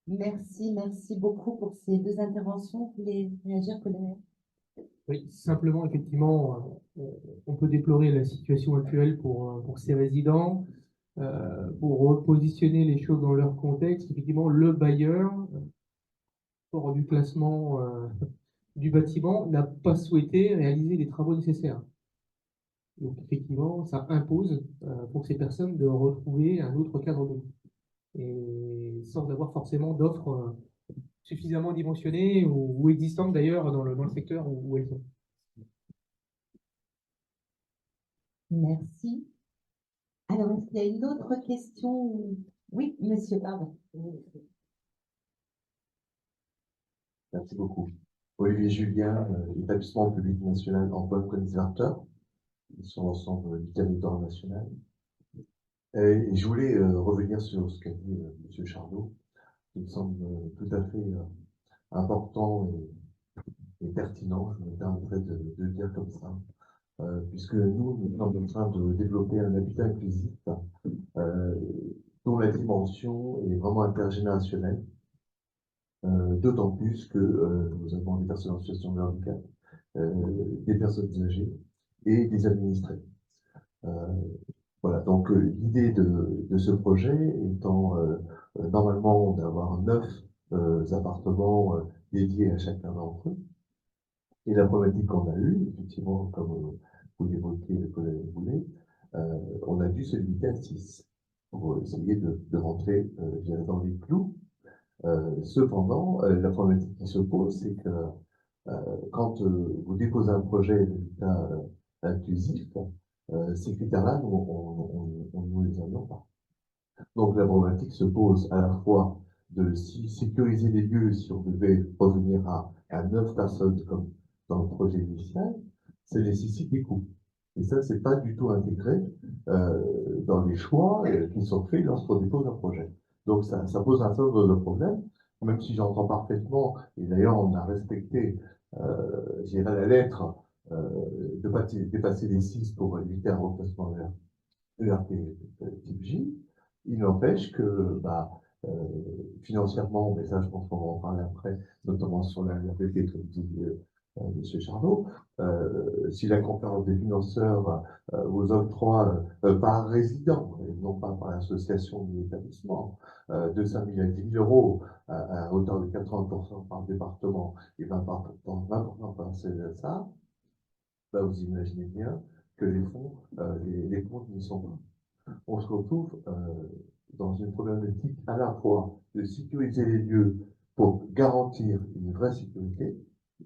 Merci beaucoup pour ces deux interventions. Vous voulez réagir, colonel? Oui, simplement, effectivement, on peut déplorer la situation actuelle pour ces résidents. Pour repositionner les choses dans leur contexte, effectivement, le bailleur, hors du classement du bâtiment, n'a pas souhaité réaliser les travaux nécessaires. Donc, effectivement, ça impose pour ces personnes de retrouver un autre cadre de vie. Et sans avoir forcément d'offres suffisamment dimensionnées ou existantes d'ailleurs dans le secteur où elles sont. Merci. Alors, est-ce qu'il y a une autre question? Oui, monsieur, pardon. Merci beaucoup. Olivier Julien, établissement public national emploi organisateur sur l'ensemble du territoire national. Et je voulais revenir sur ce qu'a dit M. Chardot, qui me semble tout à fait important et pertinent, je me permettrai de le dire comme ça, puisque nous sommes en train de développer un habitat inclusif dont la dimension est vraiment intergénérationnelle, d'autant plus que nous avons des personnes en situation de handicap, des personnes âgées et des administrés. Voilà, donc l'idée de ce projet étant normalement d'avoir 9 appartements dédiés à chacun d'entre eux. Et la problématique qu'on a eue, effectivement, comme vous l'évoquez, le collègue Boulet, on a dû se limiter à 6 pour essayer de rentrer dans les clous. Cependant, la problématique qui se pose, c'est que quand vous déposez un projet d'habitat inclusif, ces critères-là, nous ne les avions pas. Donc la problématique se pose à la fois de sécuriser les lieux si on devait revenir à 9 personnes comme dans le projet initial, ça nécessite des coûts. Et ça, c'est pas du tout intégré dans les choix qui sont faits lorsqu'on dépose un projet. Donc ça pose un certain nombre de problèmes, même si j'entends parfaitement, et d'ailleurs on a respecté, je dirais, la lettre de dépasser les 6 pour éviter un remplacement ERP type J. Il n'empêche que financièrement, mais ça je pense qu'on va en parler après, notamment sur la RPP, comme dit M. Chardot, si la conférence des financeurs vous octroie par résident, et non pas par l'association de l'établissement, de 5 000 à 10 000 euros à hauteur de 80% par département et 20% par CSA, vous imaginez bien que les fonds, les comptes n'y sont pas. On se retrouve dans une problématique à la fois de sécuriser les lieux pour garantir une vraie sécurité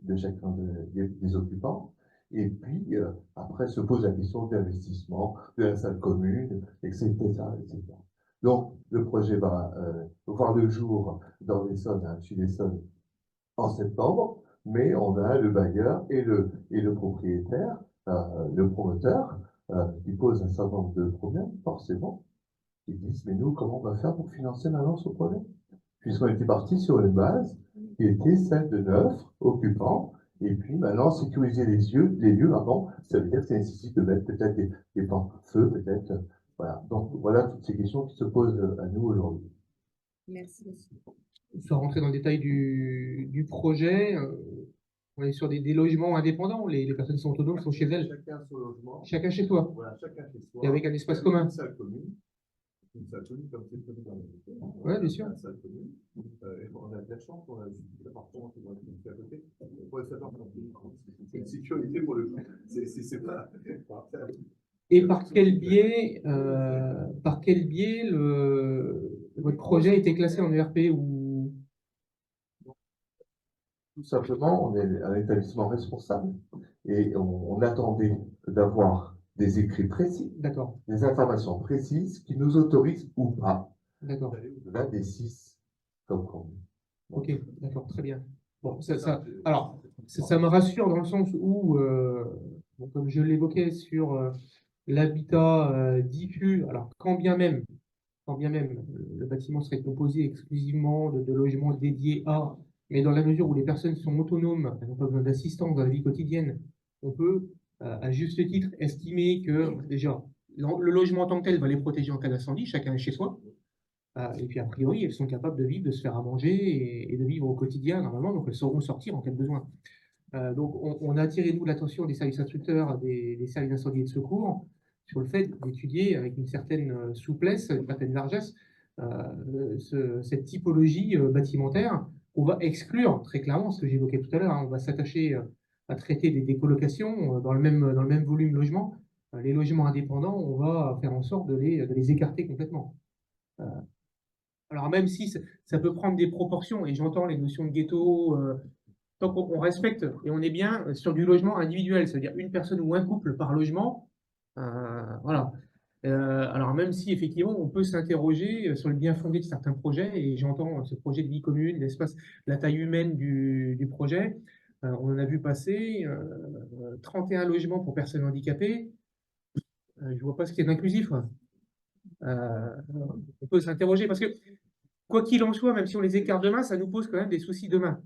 de chacun des occupants, et puis après se pose la question de l'investissement, de la salle commune, etc. etc. Donc le projet va voir le jour dans l'Essonne, à Sud-Essonne, en septembre, mais on a le bailleur et le propriétaire, le promoteur, qui pose un certain nombre de problèmes, forcément. Ils disent, mais nous, comment on va faire pour financer maintenant ce projet? Puisqu'on était parti sur une base qui était celle de 9 occupants, et puis maintenant, sécuriser les lieux, pardon, ça veut dire que ça nécessite de mettre peut-être des pare-feux, peut-être. Voilà. Donc voilà toutes ces questions qui se posent à nous aujourd'hui. Merci, monsieur. Sans rentrer dans le détail du projet, on est sur des logements indépendants. Les personnes qui sont autonomes sont chez elles. Chacun son logement. Chacun chez soi. Voilà, chacun chez soi. Et avec un espace commun. Une salle commune. Une salle commune comme c'est prévu dans la Oui, bien sûr. Une salle commune. Et on a de la chance, on a des appartements qui vont être à côté. On pourrait savoir c'est une sécurité pour le coup. C'est pas. Et par quel biais votre projet a été classé en ERP ou... Tout simplement, on est un établissement responsable et on attendait d'avoir des écrits précis, des informations précises qui nous autorisent ou pas d'aller au-delà des 6 comme convenu. Ok, d'accord, très bien. Bon, alors, ça me rassure dans le sens où, comme je l'évoquais sur l'habitat diffus, alors quand bien même le bâtiment serait composé exclusivement de logements dédiés à, mais dans la mesure où les personnes sont autonomes, elles n'ont pas besoin d'assistance dans la vie quotidienne, on peut, à juste titre, estimer que déjà, le logement en tant que tel va les protéger en cas d'incendie, chacun chez soi. Et puis, a priori, elles sont capables de vivre, de se faire à manger et de vivre au quotidien, normalement, donc elles sauront sortir en cas de besoin. Donc, on a attiré, nous, l'attention des services instructeurs, des services d'incendie et de secours, sur le fait d'étudier avec une certaine souplesse, une certaine largesse, cette typologie bâtimentaire. On va exclure, très clairement, ce que j'évoquais tout à l'heure, hein, on va s'attacher à traiter des colocations dans le même volume logement. Les logements indépendants, on va faire en sorte de les écarter complètement. Alors, même si ça peut prendre des proportions, et j'entends les notions de ghetto, tant qu'on respecte et on est bien sur du logement individuel, c'est-à-dire une personne ou un couple par logement, voilà. Alors, même si effectivement on peut s'interroger sur le bien fondé de certains projets, et j'entends ce projet de vie commune, l'espace, la taille humaine du projet, on en a vu passer 31 logements pour personnes handicapées. Je ne vois pas ce qu'il y a d'inclusif, quoi. On peut s'interroger parce que, quoi qu'il en soit, même si on les écarte demain, ça nous pose quand même des soucis demain.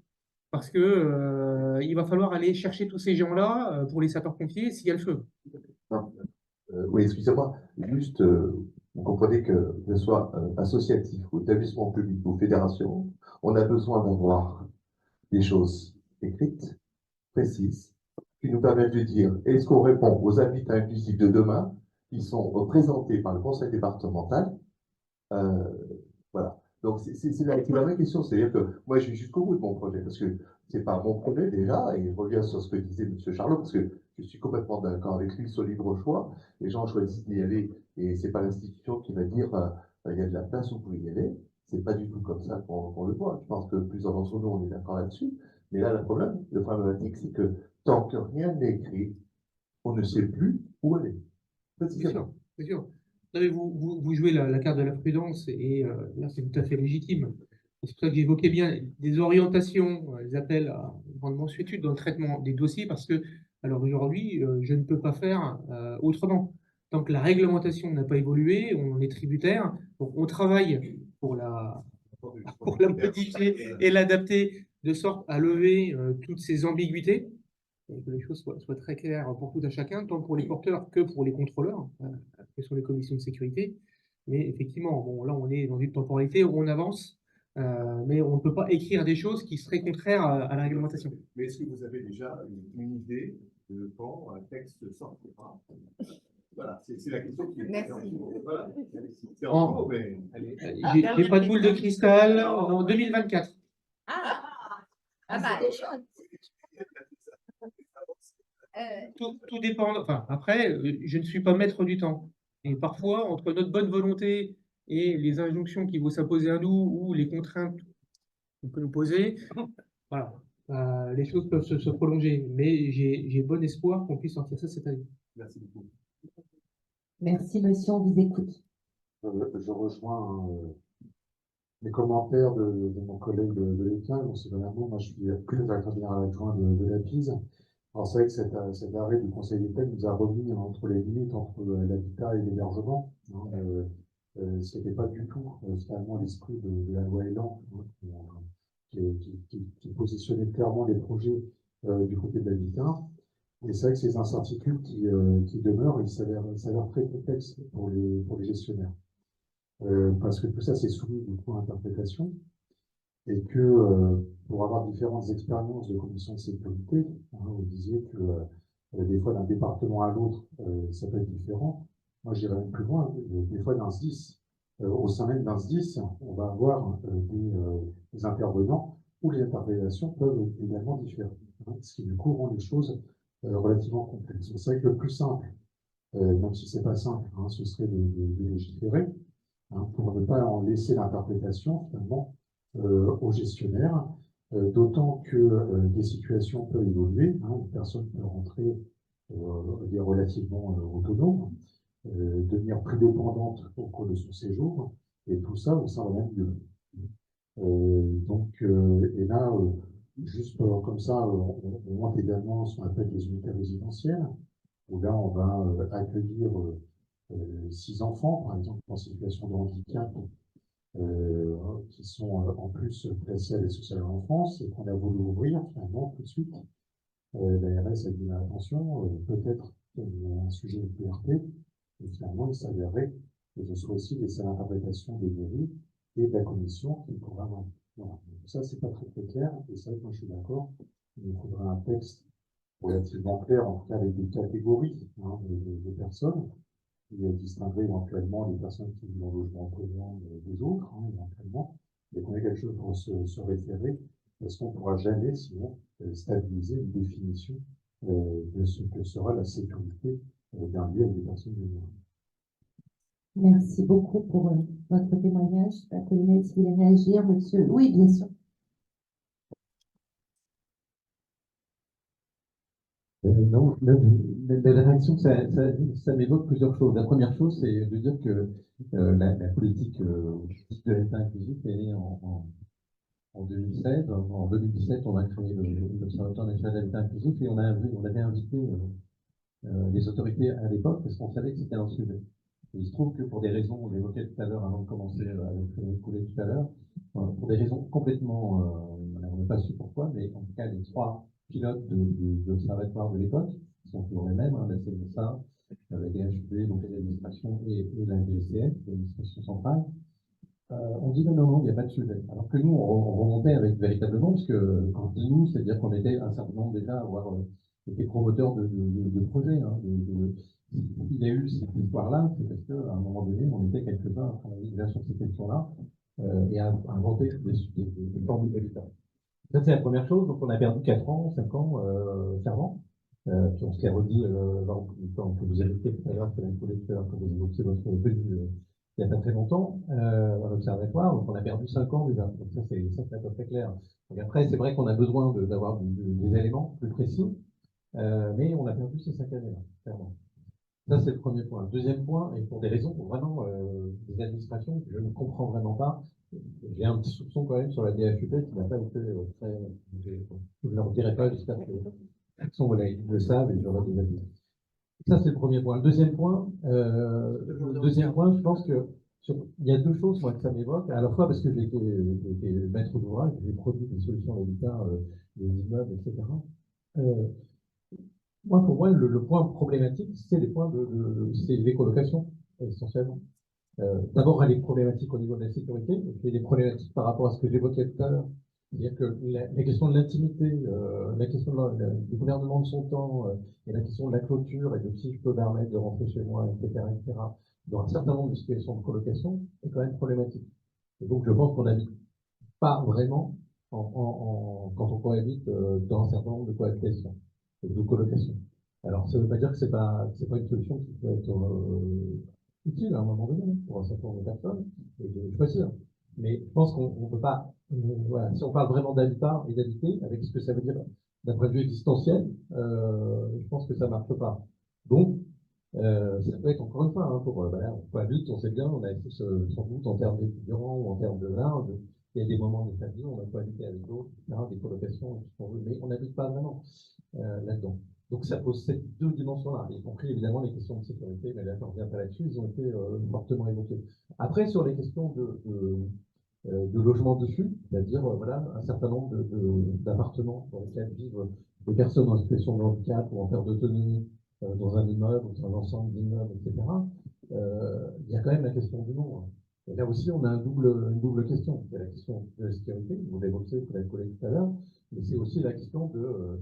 Parce que il va falloir aller chercher tous ces gens-là pour les sapeurs-pompiers s'il y a le feu. Oui, excusez-moi, juste, vous comprenez que ce soit associatif ou établissement public ou fédération, on a besoin d'avoir des choses écrites, précises, qui nous permettent de dire est-ce qu'on répond aux habitats inclusifs de demain qui sont représentés par le conseil départemental. Voilà. Donc, c'est la vraie question. C'est-à-dire que moi, je vais jusqu'au bout de mon projet, parce que c'est pas mon projet déjà, et je reviens sur ce que disait M. Charlot, parce que je suis complètement d'accord avec lui sur le libre choix. Les gens choisissent d'y aller, et c'est pas l'institution qui va dire il y a de la place, vous pouvez y aller. C'est pas du tout comme ça qu'on le voit. Je pense que plusieurs d'entre nous, on est d'accord là-dessus. Mais là, le problématique, c'est que tant que rien n'est écrit, on ne sait plus où aller. C'est sûr, c'est sûr. Non, mais vous jouez la carte de la prudence et là, c'est tout à fait légitime. C'est pour ça que j'évoquais bien des orientations, les appels à une grande mansuétude dans le traitement des dossiers parce que, alors aujourd'hui, je ne peux pas faire autrement. Tant que la réglementation n'a pas évolué, on en est tributaire. Donc, on travaille pour la modifier et l'adapter de sorte à lever toutes ces ambiguïtés et que les choses soient très claires pour tout à chacun, tant pour les porteurs que pour les contrôleurs, que sont les commissions de sécurité. Mais effectivement, bon, là, on est dans une temporalité où on avance, mais on ne peut pas écrire des choses qui seraient contraires à la réglementation. Mais est-ce que vous avez déjà une idée de quand un texte sortira? Voilà, c'est la question qui est. Merci. Voilà. C'est en cours, mais. J'ai pas de boule de cristal en 2024. Ah bah, Tout dépend. Enfin, après, je ne suis pas maître du temps. Et parfois, entre notre bonne volonté et les injonctions qui vont s'imposer à nous ou les contraintes qu'on peut nous poser, voilà, les choses peuvent se prolonger. Mais j'ai bon espoir qu'on puisse sortir ça cette année. Merci beaucoup. Merci, monsieur, on vous écoute. Je rejoins les commentaires de mon collègue de l'État. Moi, je suis directeur général adjoint de la PISE. Alors, c'est vrai que cet arrêt du Conseil d'État nous a remis entre les limites entre l'habitat et l'hébergement. Ce n'était pas du tout finalement l'esprit de la loi Elan, qui positionnait clairement les projets du côté de l'habitat. Et c'est vrai que ces incertitudes qui demeurent, ils s'avèrent très complexes pour les gestionnaire. Parce que tout ça, c'est soumis du coup à interprétation. Et que pour avoir différentes expériences de commission de sécurité, vous disiez que des fois d'un département à l'autre, ça peut être différent. Moi, j'irais même plus loin. Des fois, d'un SDIS, au sein même d'un SDIS, on va avoir des intervenants où les interprétations peuvent être également différentes. Ce qui, du coup, rend les choses relativement complexes. C'est vrai que le plus simple, même si c'est pas simple, ce serait de légiférer, pour ne pas en laisser l'interprétation, finalement, aux gestionnaires, d'autant que des situations peuvent évoluer. Une personne peut rentrer relativement autonome, devenir plus dépendante au cours de son séjour, et tout ça au sein d'un même lieu. Et là, juste comme ça, on monte également ce qu'on appelle les unités résidentielles, où là, on va accueillir 6 enfants, par exemple, en situation de handicap, qui sont en plus placés à l'aide sociale à l'enfance, et qu'on a voulu ouvrir finalement tout de suite. L'ARS a dit attention, peut-être un sujet de PRT, et finalement il s'avérerait que ce soit aussi des salles d'interprétation des mairies et de la commission qui pourra. Voilà. Donc ça, c'est pas très clair, et c'est vrai que moi je suis d'accord. Il faudra un texte relativement clair, en tout cas avec des catégories de personnes, qui distinguerait éventuellement les personnes qui vivent en logement commun des autres, éventuellement, et qu'on ait quelque chose pour se référer, parce qu'on ne pourra jamais, sinon, stabiliser une définition de ce que sera la sécurité d'un lieu avec des personnes vulnérables. Merci beaucoup pour votre témoignage. Apolline, si vous voulez réagir, monsieur. Oui, bien sûr. Non, la réaction, ça m'évoque plusieurs choses. La première chose, c'est de dire que la politique de l'État inclusif est née en 2016. En 2017, on a créé l'Observatoire national de l'État inclusif et on avait invité les autorités à l'époque parce qu'on savait que c'était un sujet. Et il se trouve que pour des raisons, on l'évoquait tout à l'heure avant de commencer avec Frédéric Coulet tout à l'heure, pour des raisons complètement, on n'a pas su pourquoi, mais en tout cas, les trois pilotes de l'observatoire de l'époque, qui sont toujours les mêmes, la CNSA, la DHUB, donc les administrations, et la DGCF, l'administration centrale, on dit non, il n'y a pas de sujet. Alors que nous, on remontait avec véritablement, parce que quand on dit nous, c'est-à-dire qu'on était un certain nombre déjà à avoir été promoteurs de projets. Il y a eu cette histoire-là, c'est parce qu'à un moment donné, on était quelques-uns à travailler déjà sur ces questions-là et à inventer des formes d'habitat. Ça, c'est la première chose. Donc, on a perdu 4 ans, 5 ans, clairement. Puis on s'est redit, quand vous évoquiez tout à l'heure, quand vous évoquiez votre venue il n'y a pas très longtemps, à l'Observatoire, donc on a perdu 5 ans déjà. Donc ça, c'est à peu près clair. Donc après, c'est vrai qu'on a besoin d'avoir des éléments plus précis, mais on a perdu ces 5 années-là, clairement. Ça, c'est le premier point. Le deuxième point, et pour des raisons vraiment des administrations que je ne comprends vraiment pas, j'ai un petit soupçon quand même sur la DHUP qui n'a pas été très. Je ne leur dirai pas, j'espère qu'ils le savent et j'aurai des avis. Ça, c'est le premier point. Le deuxième point, je pense que il y a deux choses moi, que ça m'évoque, à la fois parce que j'ai été maître d'ouvrage, j'ai produit des solutions d'habitat, des immeubles, etc. Pour moi, le point problématique, c'est les colocations, essentiellement. D'abord, elle est problématique au niveau de la sécurité, et puis elle est problématique par rapport à ce que j'évoquais tout à l'heure. C'est-à-dire que la question de l'intimité, la question du gouvernement de son temps, et la question de la clôture, et de si je peux permettre de rentrer chez moi, etc., dans un certain nombre de situations de colocation, est quand même problématique. Et donc, je pense qu'on n'habite pas vraiment quand on cohabite dans un certain nombre de cohabitations, de colocation. Alors, ça ne veut pas dire que c'est pas une solution qui peut être utile à un moment donné pour un certain nombre de personnes, et de choisir. Mais je pense qu'on ne peut pas, voilà, si on parle vraiment d'habitat et d'habiter, avec ce que ça veut dire d'un point de vue existentiel, je pense que ça ne marche pas. Donc, ça peut être encore une fois, on cohabite, on sait bien, on a tous sans doute en termes d'étudiants ou en termes de l'art, il y a des moments de sa vie, on a cohabité avec d'autres, des colocations, mais on n'habite pas vraiment là-dedans. Donc ça pose ces deux dimensions-là, y compris évidemment les questions de sécurité, mais là, quand on revient pas là-dessus, ils ont été fortement évoqués. Après, sur les questions de logement dessus, c'est-à-dire voilà, un certain nombre d'appartements dans lesquels vivent des personnes en situation de handicap ou en perte d'autonomie dans un immeuble, dans un ensemble d'immeubles, etc. Il y a quand même la question du nombre. Et là aussi, on a une double question. Il y a la question de la sécurité, vous l'évoquiez, vous l'avez collé tout à l'heure, mais c'est aussi la question de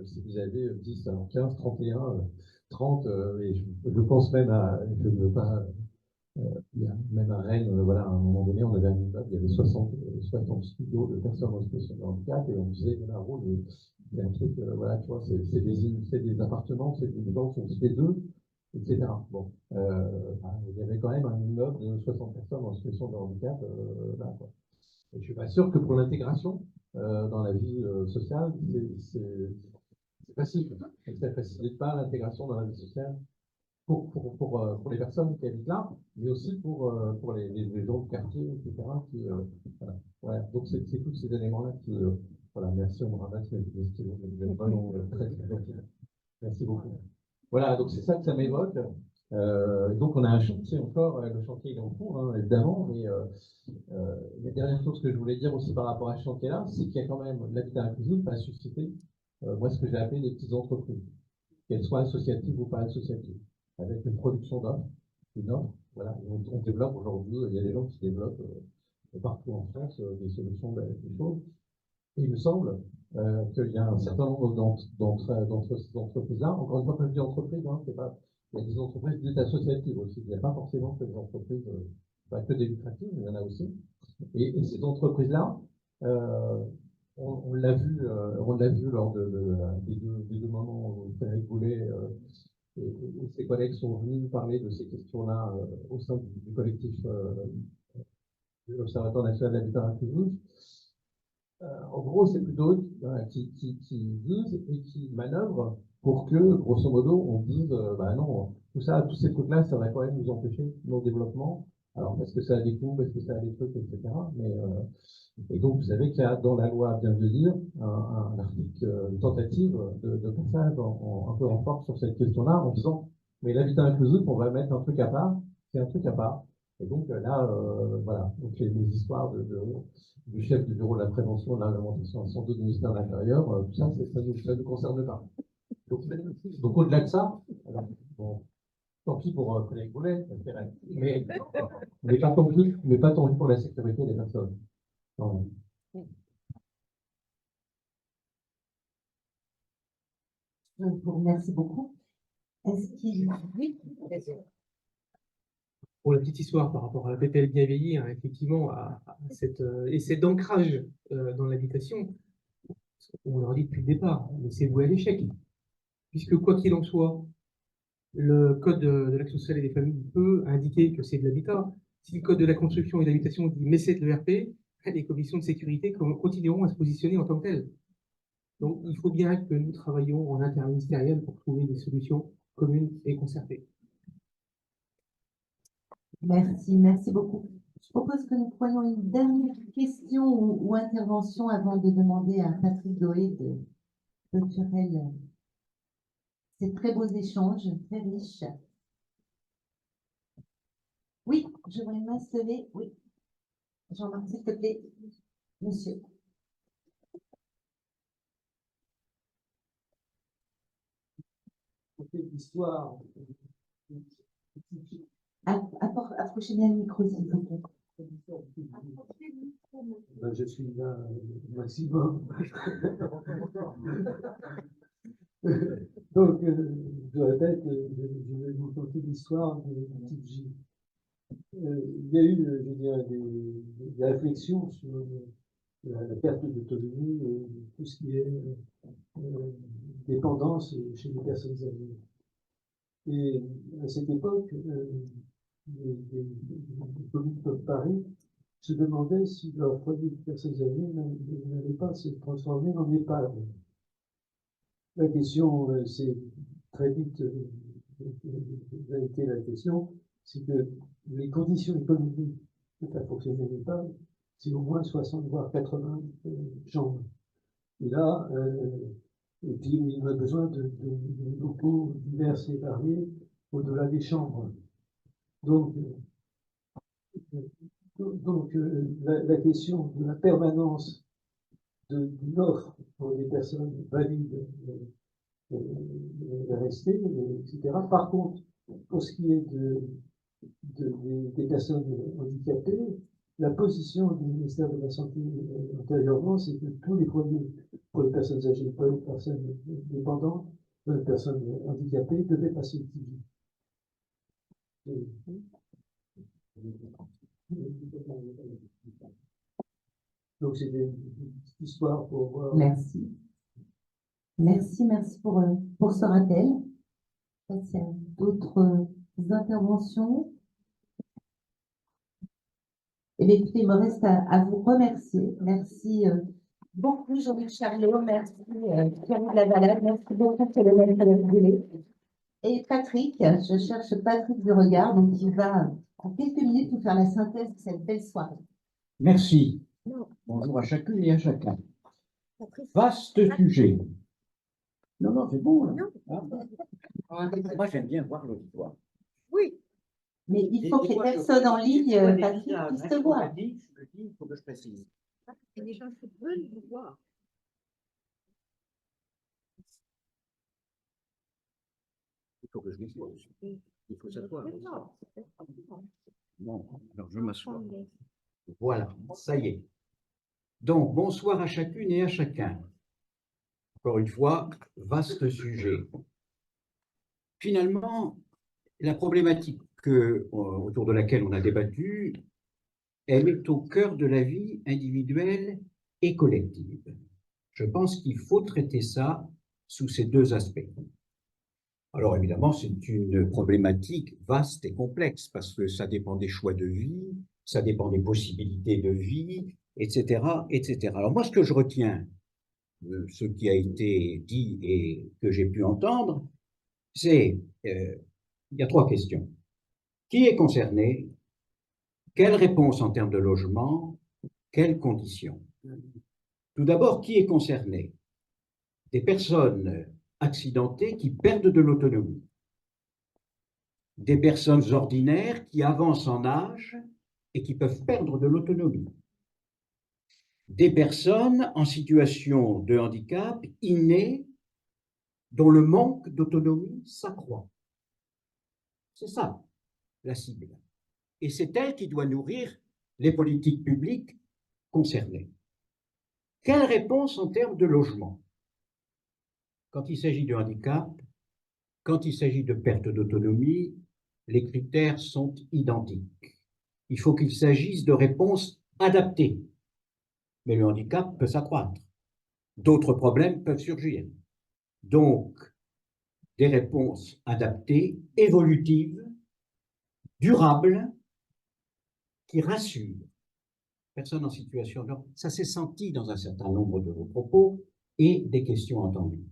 si vous avez 10, 15, 31, 30, et je pense même à, je ne veux pas, il y a même à Rennes, voilà, à un moment donné, on avait un immeuble, il y avait 60 studios de personnes en situation de handicap, et on disait, voilà, il y a un truc, voilà, tu vois, c'est des appartements, c'est des gens qui sont chez eux, etc. Bon, il y avait quand même un immeuble de 60 personnes en situation de handicap, là, quoi. Et je ne suis pas sûr que pour l'intégration dans la vie sociale, c'est facile. Ça ne facilite pas l'intégration dans la vie sociale pour les personnes qui habitent là, mais aussi pour les gens de quartier, etc. Voilà. Ouais, donc c'est tous ces éléments-là qui... voilà, merci, on me ramasse, mais merci beaucoup. Voilà, donc c'est ça que ça m'évoque. Donc on a un chantier encore, le chantier est en cours, évidemment, mais la dernière chose que je voulais dire aussi par rapport à ce chantier-là, c'est qu'il y a quand même l'habitat inclusif à susciter, moi ce que j'ai appelé des petites entreprises, qu'elles soient associatives ou pas associatives, avec une production d'offres, une offre voilà, on développe aujourd'hui, il y a des gens qui développent partout en France des solutions, des choses. Il me semble qu'il y a un certain nombre d'entre ces entreprises-là. Encore une fois, quand je dis entreprise, hein, c'est pas, il y a des entreprises dites associatives aussi. Il n'y a pas forcément que des entreprises, pas que des lucratives, mais il y en a aussi. Et ces entreprises-là, on l'a vu lors des deux moments où Frédéric Boulet et ses collègues sont venus parler de ces questions-là au sein du collectif de l'Observatoire national de l'habitat inclusif. En gros, c'est plutôt eux qui disent et qui manœuvrent pour que, grosso modo, on dise, bah non, tout ça, tous ces trucs-là, ça va quand même nous empêcher nos développements. Alors, parce que ça a des coûts, parce que ça a des trucs, etc. Mais, et donc, vous savez qu'il y a dans la loi, bien de dire, un article, une tentative de passage un peu en force sur cette question-là, en disant, mais l'habitat inclusif, on va mettre un truc à part, c'est un truc à part. Et donc là, voilà, donc les histoires du chef du bureau de la prévention, de l'alimentation et de la santé du ministère de l'Intérieur, tout ça, ça nous concerne pas. Donc au-delà de ça, alors, bon, tant pis pour collègue Boulet, mais pas tant pis, mais pas tant pis pour la sécurité des personnes. Non. Je vous remercie beaucoup. Est-ce qu'il... Oui, Pour la petite histoire par rapport à la PPL bien vieillie, hein, effectivement, et d'ancrage dans l'habitation, on leur dit depuis le départ, mais c'est voué à l'échec. Puisque quoi qu'il en soit, le code de l'action sociale et des familles peut indiquer que c'est de l'habitat. Si le code de la construction et de l'habitation dit mais c'est de l'ERP, les commissions de sécurité continueront à se positionner en tant que telles. Donc il faut bien que nous travaillions en interministériel pour trouver des solutions communes et concertées. Merci, merci beaucoup. Je propose que nous prenions une dernière question ou intervention avant de demander à Patrick Doé de clôturer ces très beaux échanges, très riches. Oui, je vois une main se lever. Oui. Jean-Marc, s'il te plaît. Monsieur. L'histoire. Approchez bien le micro, s'il vous plaît. Ben, je suis là au maximum. Donc, je répète, je vais vous conter l'histoire de Petite J. Il y a eu, je veux dire, des réflexions sur la perte d'autonomie et tout ce qui est dépendance chez les personnes âgées. Et à cette époque, les communes comme Paris se demandaient si leur foyer de personnes âgées n'allait pas se transformer en EHPAD. La question, c'est très vite été la question, c'est que les conditions économiques de faire fonctionner l'EHPAD, c'est au moins 60 voire 80 chambres. Et là, et puis il a besoin de locaux divers et variés au-delà des chambres. Donc la question de la permanence d'une offre pour des personnes valides est restée, etc. Par contre, pour ce qui est des personnes handicapées, la position du ministère de la Santé antérieurement, c'est que tous les foyers pour les personnes âgées, pour les personnes dépendantes, pour les personnes handicapées, devaient passer au TIVI. Donc c'est une petite histoire pour voir. Merci. Merci pour ce rappel. Est-ce qu'il y a d'autres interventions? Eh bien, écoutez, il me reste à vous remercier. Merci beaucoup, Jean-Luc Charlot. Merci, Pierre de la Valade. Merci beaucoup, Colonel Frédéric. Et Patrick, je cherche Patrick du Regard, donc qui va, en quelques minutes, nous faire la synthèse de cette belle soirée. Merci. Bonjour à chacune et à chacun. Vaste sujet. Non, c'est bon. Là. Moi, j'aime bien voir l'auditoire. Oui. Mais il faut que les personnes en ligne, Patrick, puissent te voir. Je le dis, il faut que je précise. Et les gens veulent vous voir. Il faut que je dise aussi. Il faut s'asseoir. Bon, alors je m'assois. Voilà, ça y est. Donc, bonsoir à chacune et à chacun. Encore une fois, vaste sujet. Finalement, la problématique autour de laquelle on a débattu, elle est au cœur de la vie individuelle et collective. Je pense qu'il faut traiter ça sous ces deux aspects. Alors évidemment, c'est une problématique vaste et complexe parce que ça dépend des choix de vie, ça dépend des possibilités de vie, etc., etc. Alors moi, ce que je retiens de ce qui a été dit et que j'ai pu entendre, c'est il y a trois questions. Qui est concerné? Quelles réponses en termes de logement? Quelles conditions? Tout d'abord, qui est concerné? Des personnes accidentées qui perdent de l'autonomie, des personnes ordinaires qui avancent en âge et qui peuvent perdre de l'autonomie, des personnes en situation de handicap inné dont le manque d'autonomie s'accroît. C'est ça, la cible. Et c'est elle qui doit nourrir les politiques publiques concernées. Quelle réponse en termes de logement? Quand il s'agit de handicap, quand il s'agit de perte d'autonomie, les critères sont identiques. Il faut qu'il s'agisse de réponses adaptées. Mais le handicap peut s'accroître. D'autres problèmes peuvent surgir. Donc, des réponses adaptées, évolutives, durables, qui rassurent. Personne en situation de... Ça s'est senti dans un certain nombre de vos propos et des questions entendues.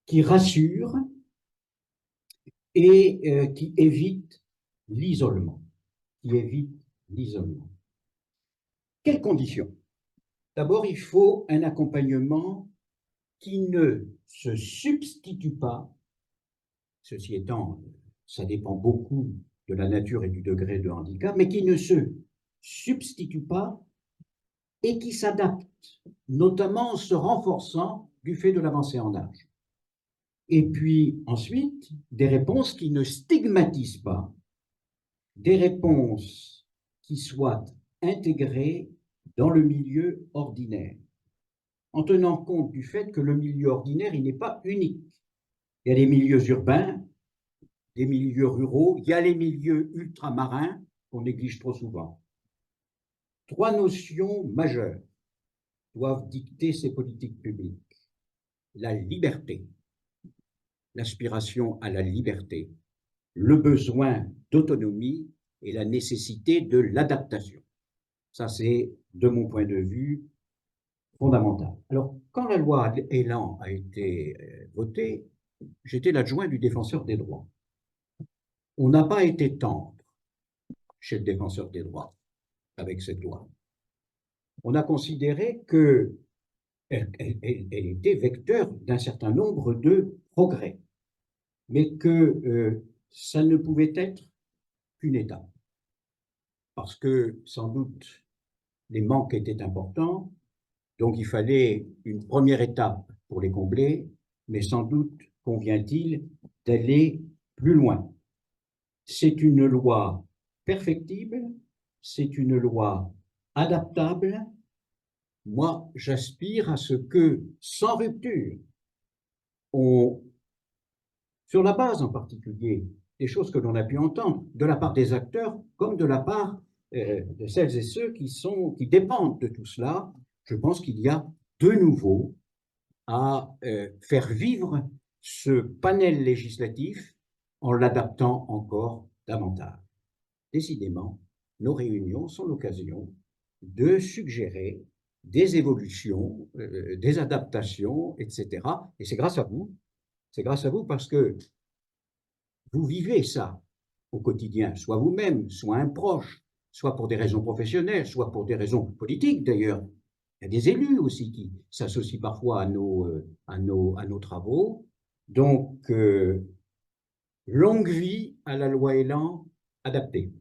Qui rassurent et qui évitent l'isolement. Qui évitent l'isolement. Quelles conditions? D'abord, il faut un accompagnement qui ne se substitue pas, ceci étant, ça dépend beaucoup de la nature et du degré de handicap, mais qui ne se substitue pas et qui s'adapte, notamment en se renforçant du fait de l'avancée en âge. Et puis ensuite, des réponses qui ne stigmatisent pas, des réponses qui soient intégrées dans le milieu ordinaire, en tenant compte du fait que le milieu ordinaire, il n'est pas unique. Il y a des milieux urbains, des milieux ruraux, il y a les milieux ultramarins qu'on néglige trop souvent. Trois notions majeures doivent dicter ces politiques publiques. La liberté, l'aspiration à la liberté, le besoin d'autonomie et la nécessité de l'adaptation. Ça, c'est, de mon point de vue, fondamental. Alors, quand la loi Elan a été votée, j'étais l'adjoint du défenseur des droits. On n'a pas été tendre chez le défenseur des droits avec cette loi. On a considéré qu'elle était vecteur d'un certain nombre de progrès, mais que ça ne pouvait être qu'une étape. Parce que, sans doute, les manques étaient importants, donc il fallait une première étape pour les combler, mais sans doute convient-il d'aller plus loin. C'est une loi perfectible, c'est une loi adaptable. Moi, j'aspire à ce que, sans rupture, sur la base en particulier des choses que l'on a pu entendre de la part des acteurs comme de la part de celles et ceux qui dépendent de tout cela, je pense qu'il y a de nouveau à faire vivre ce panel législatif en l'adaptant encore davantage. Décidément, nos réunions sont l'occasion de suggérer des évolutions, des adaptations, etc. Et c'est grâce à vous. C'est grâce à vous parce que vous vivez ça au quotidien, soit vous-même, soit un proche, soit pour des raisons professionnelles, soit pour des raisons politiques d'ailleurs. Il y a des élus aussi qui s'associent parfois à nos travaux. Donc, longue vie à la loi Elan adaptée.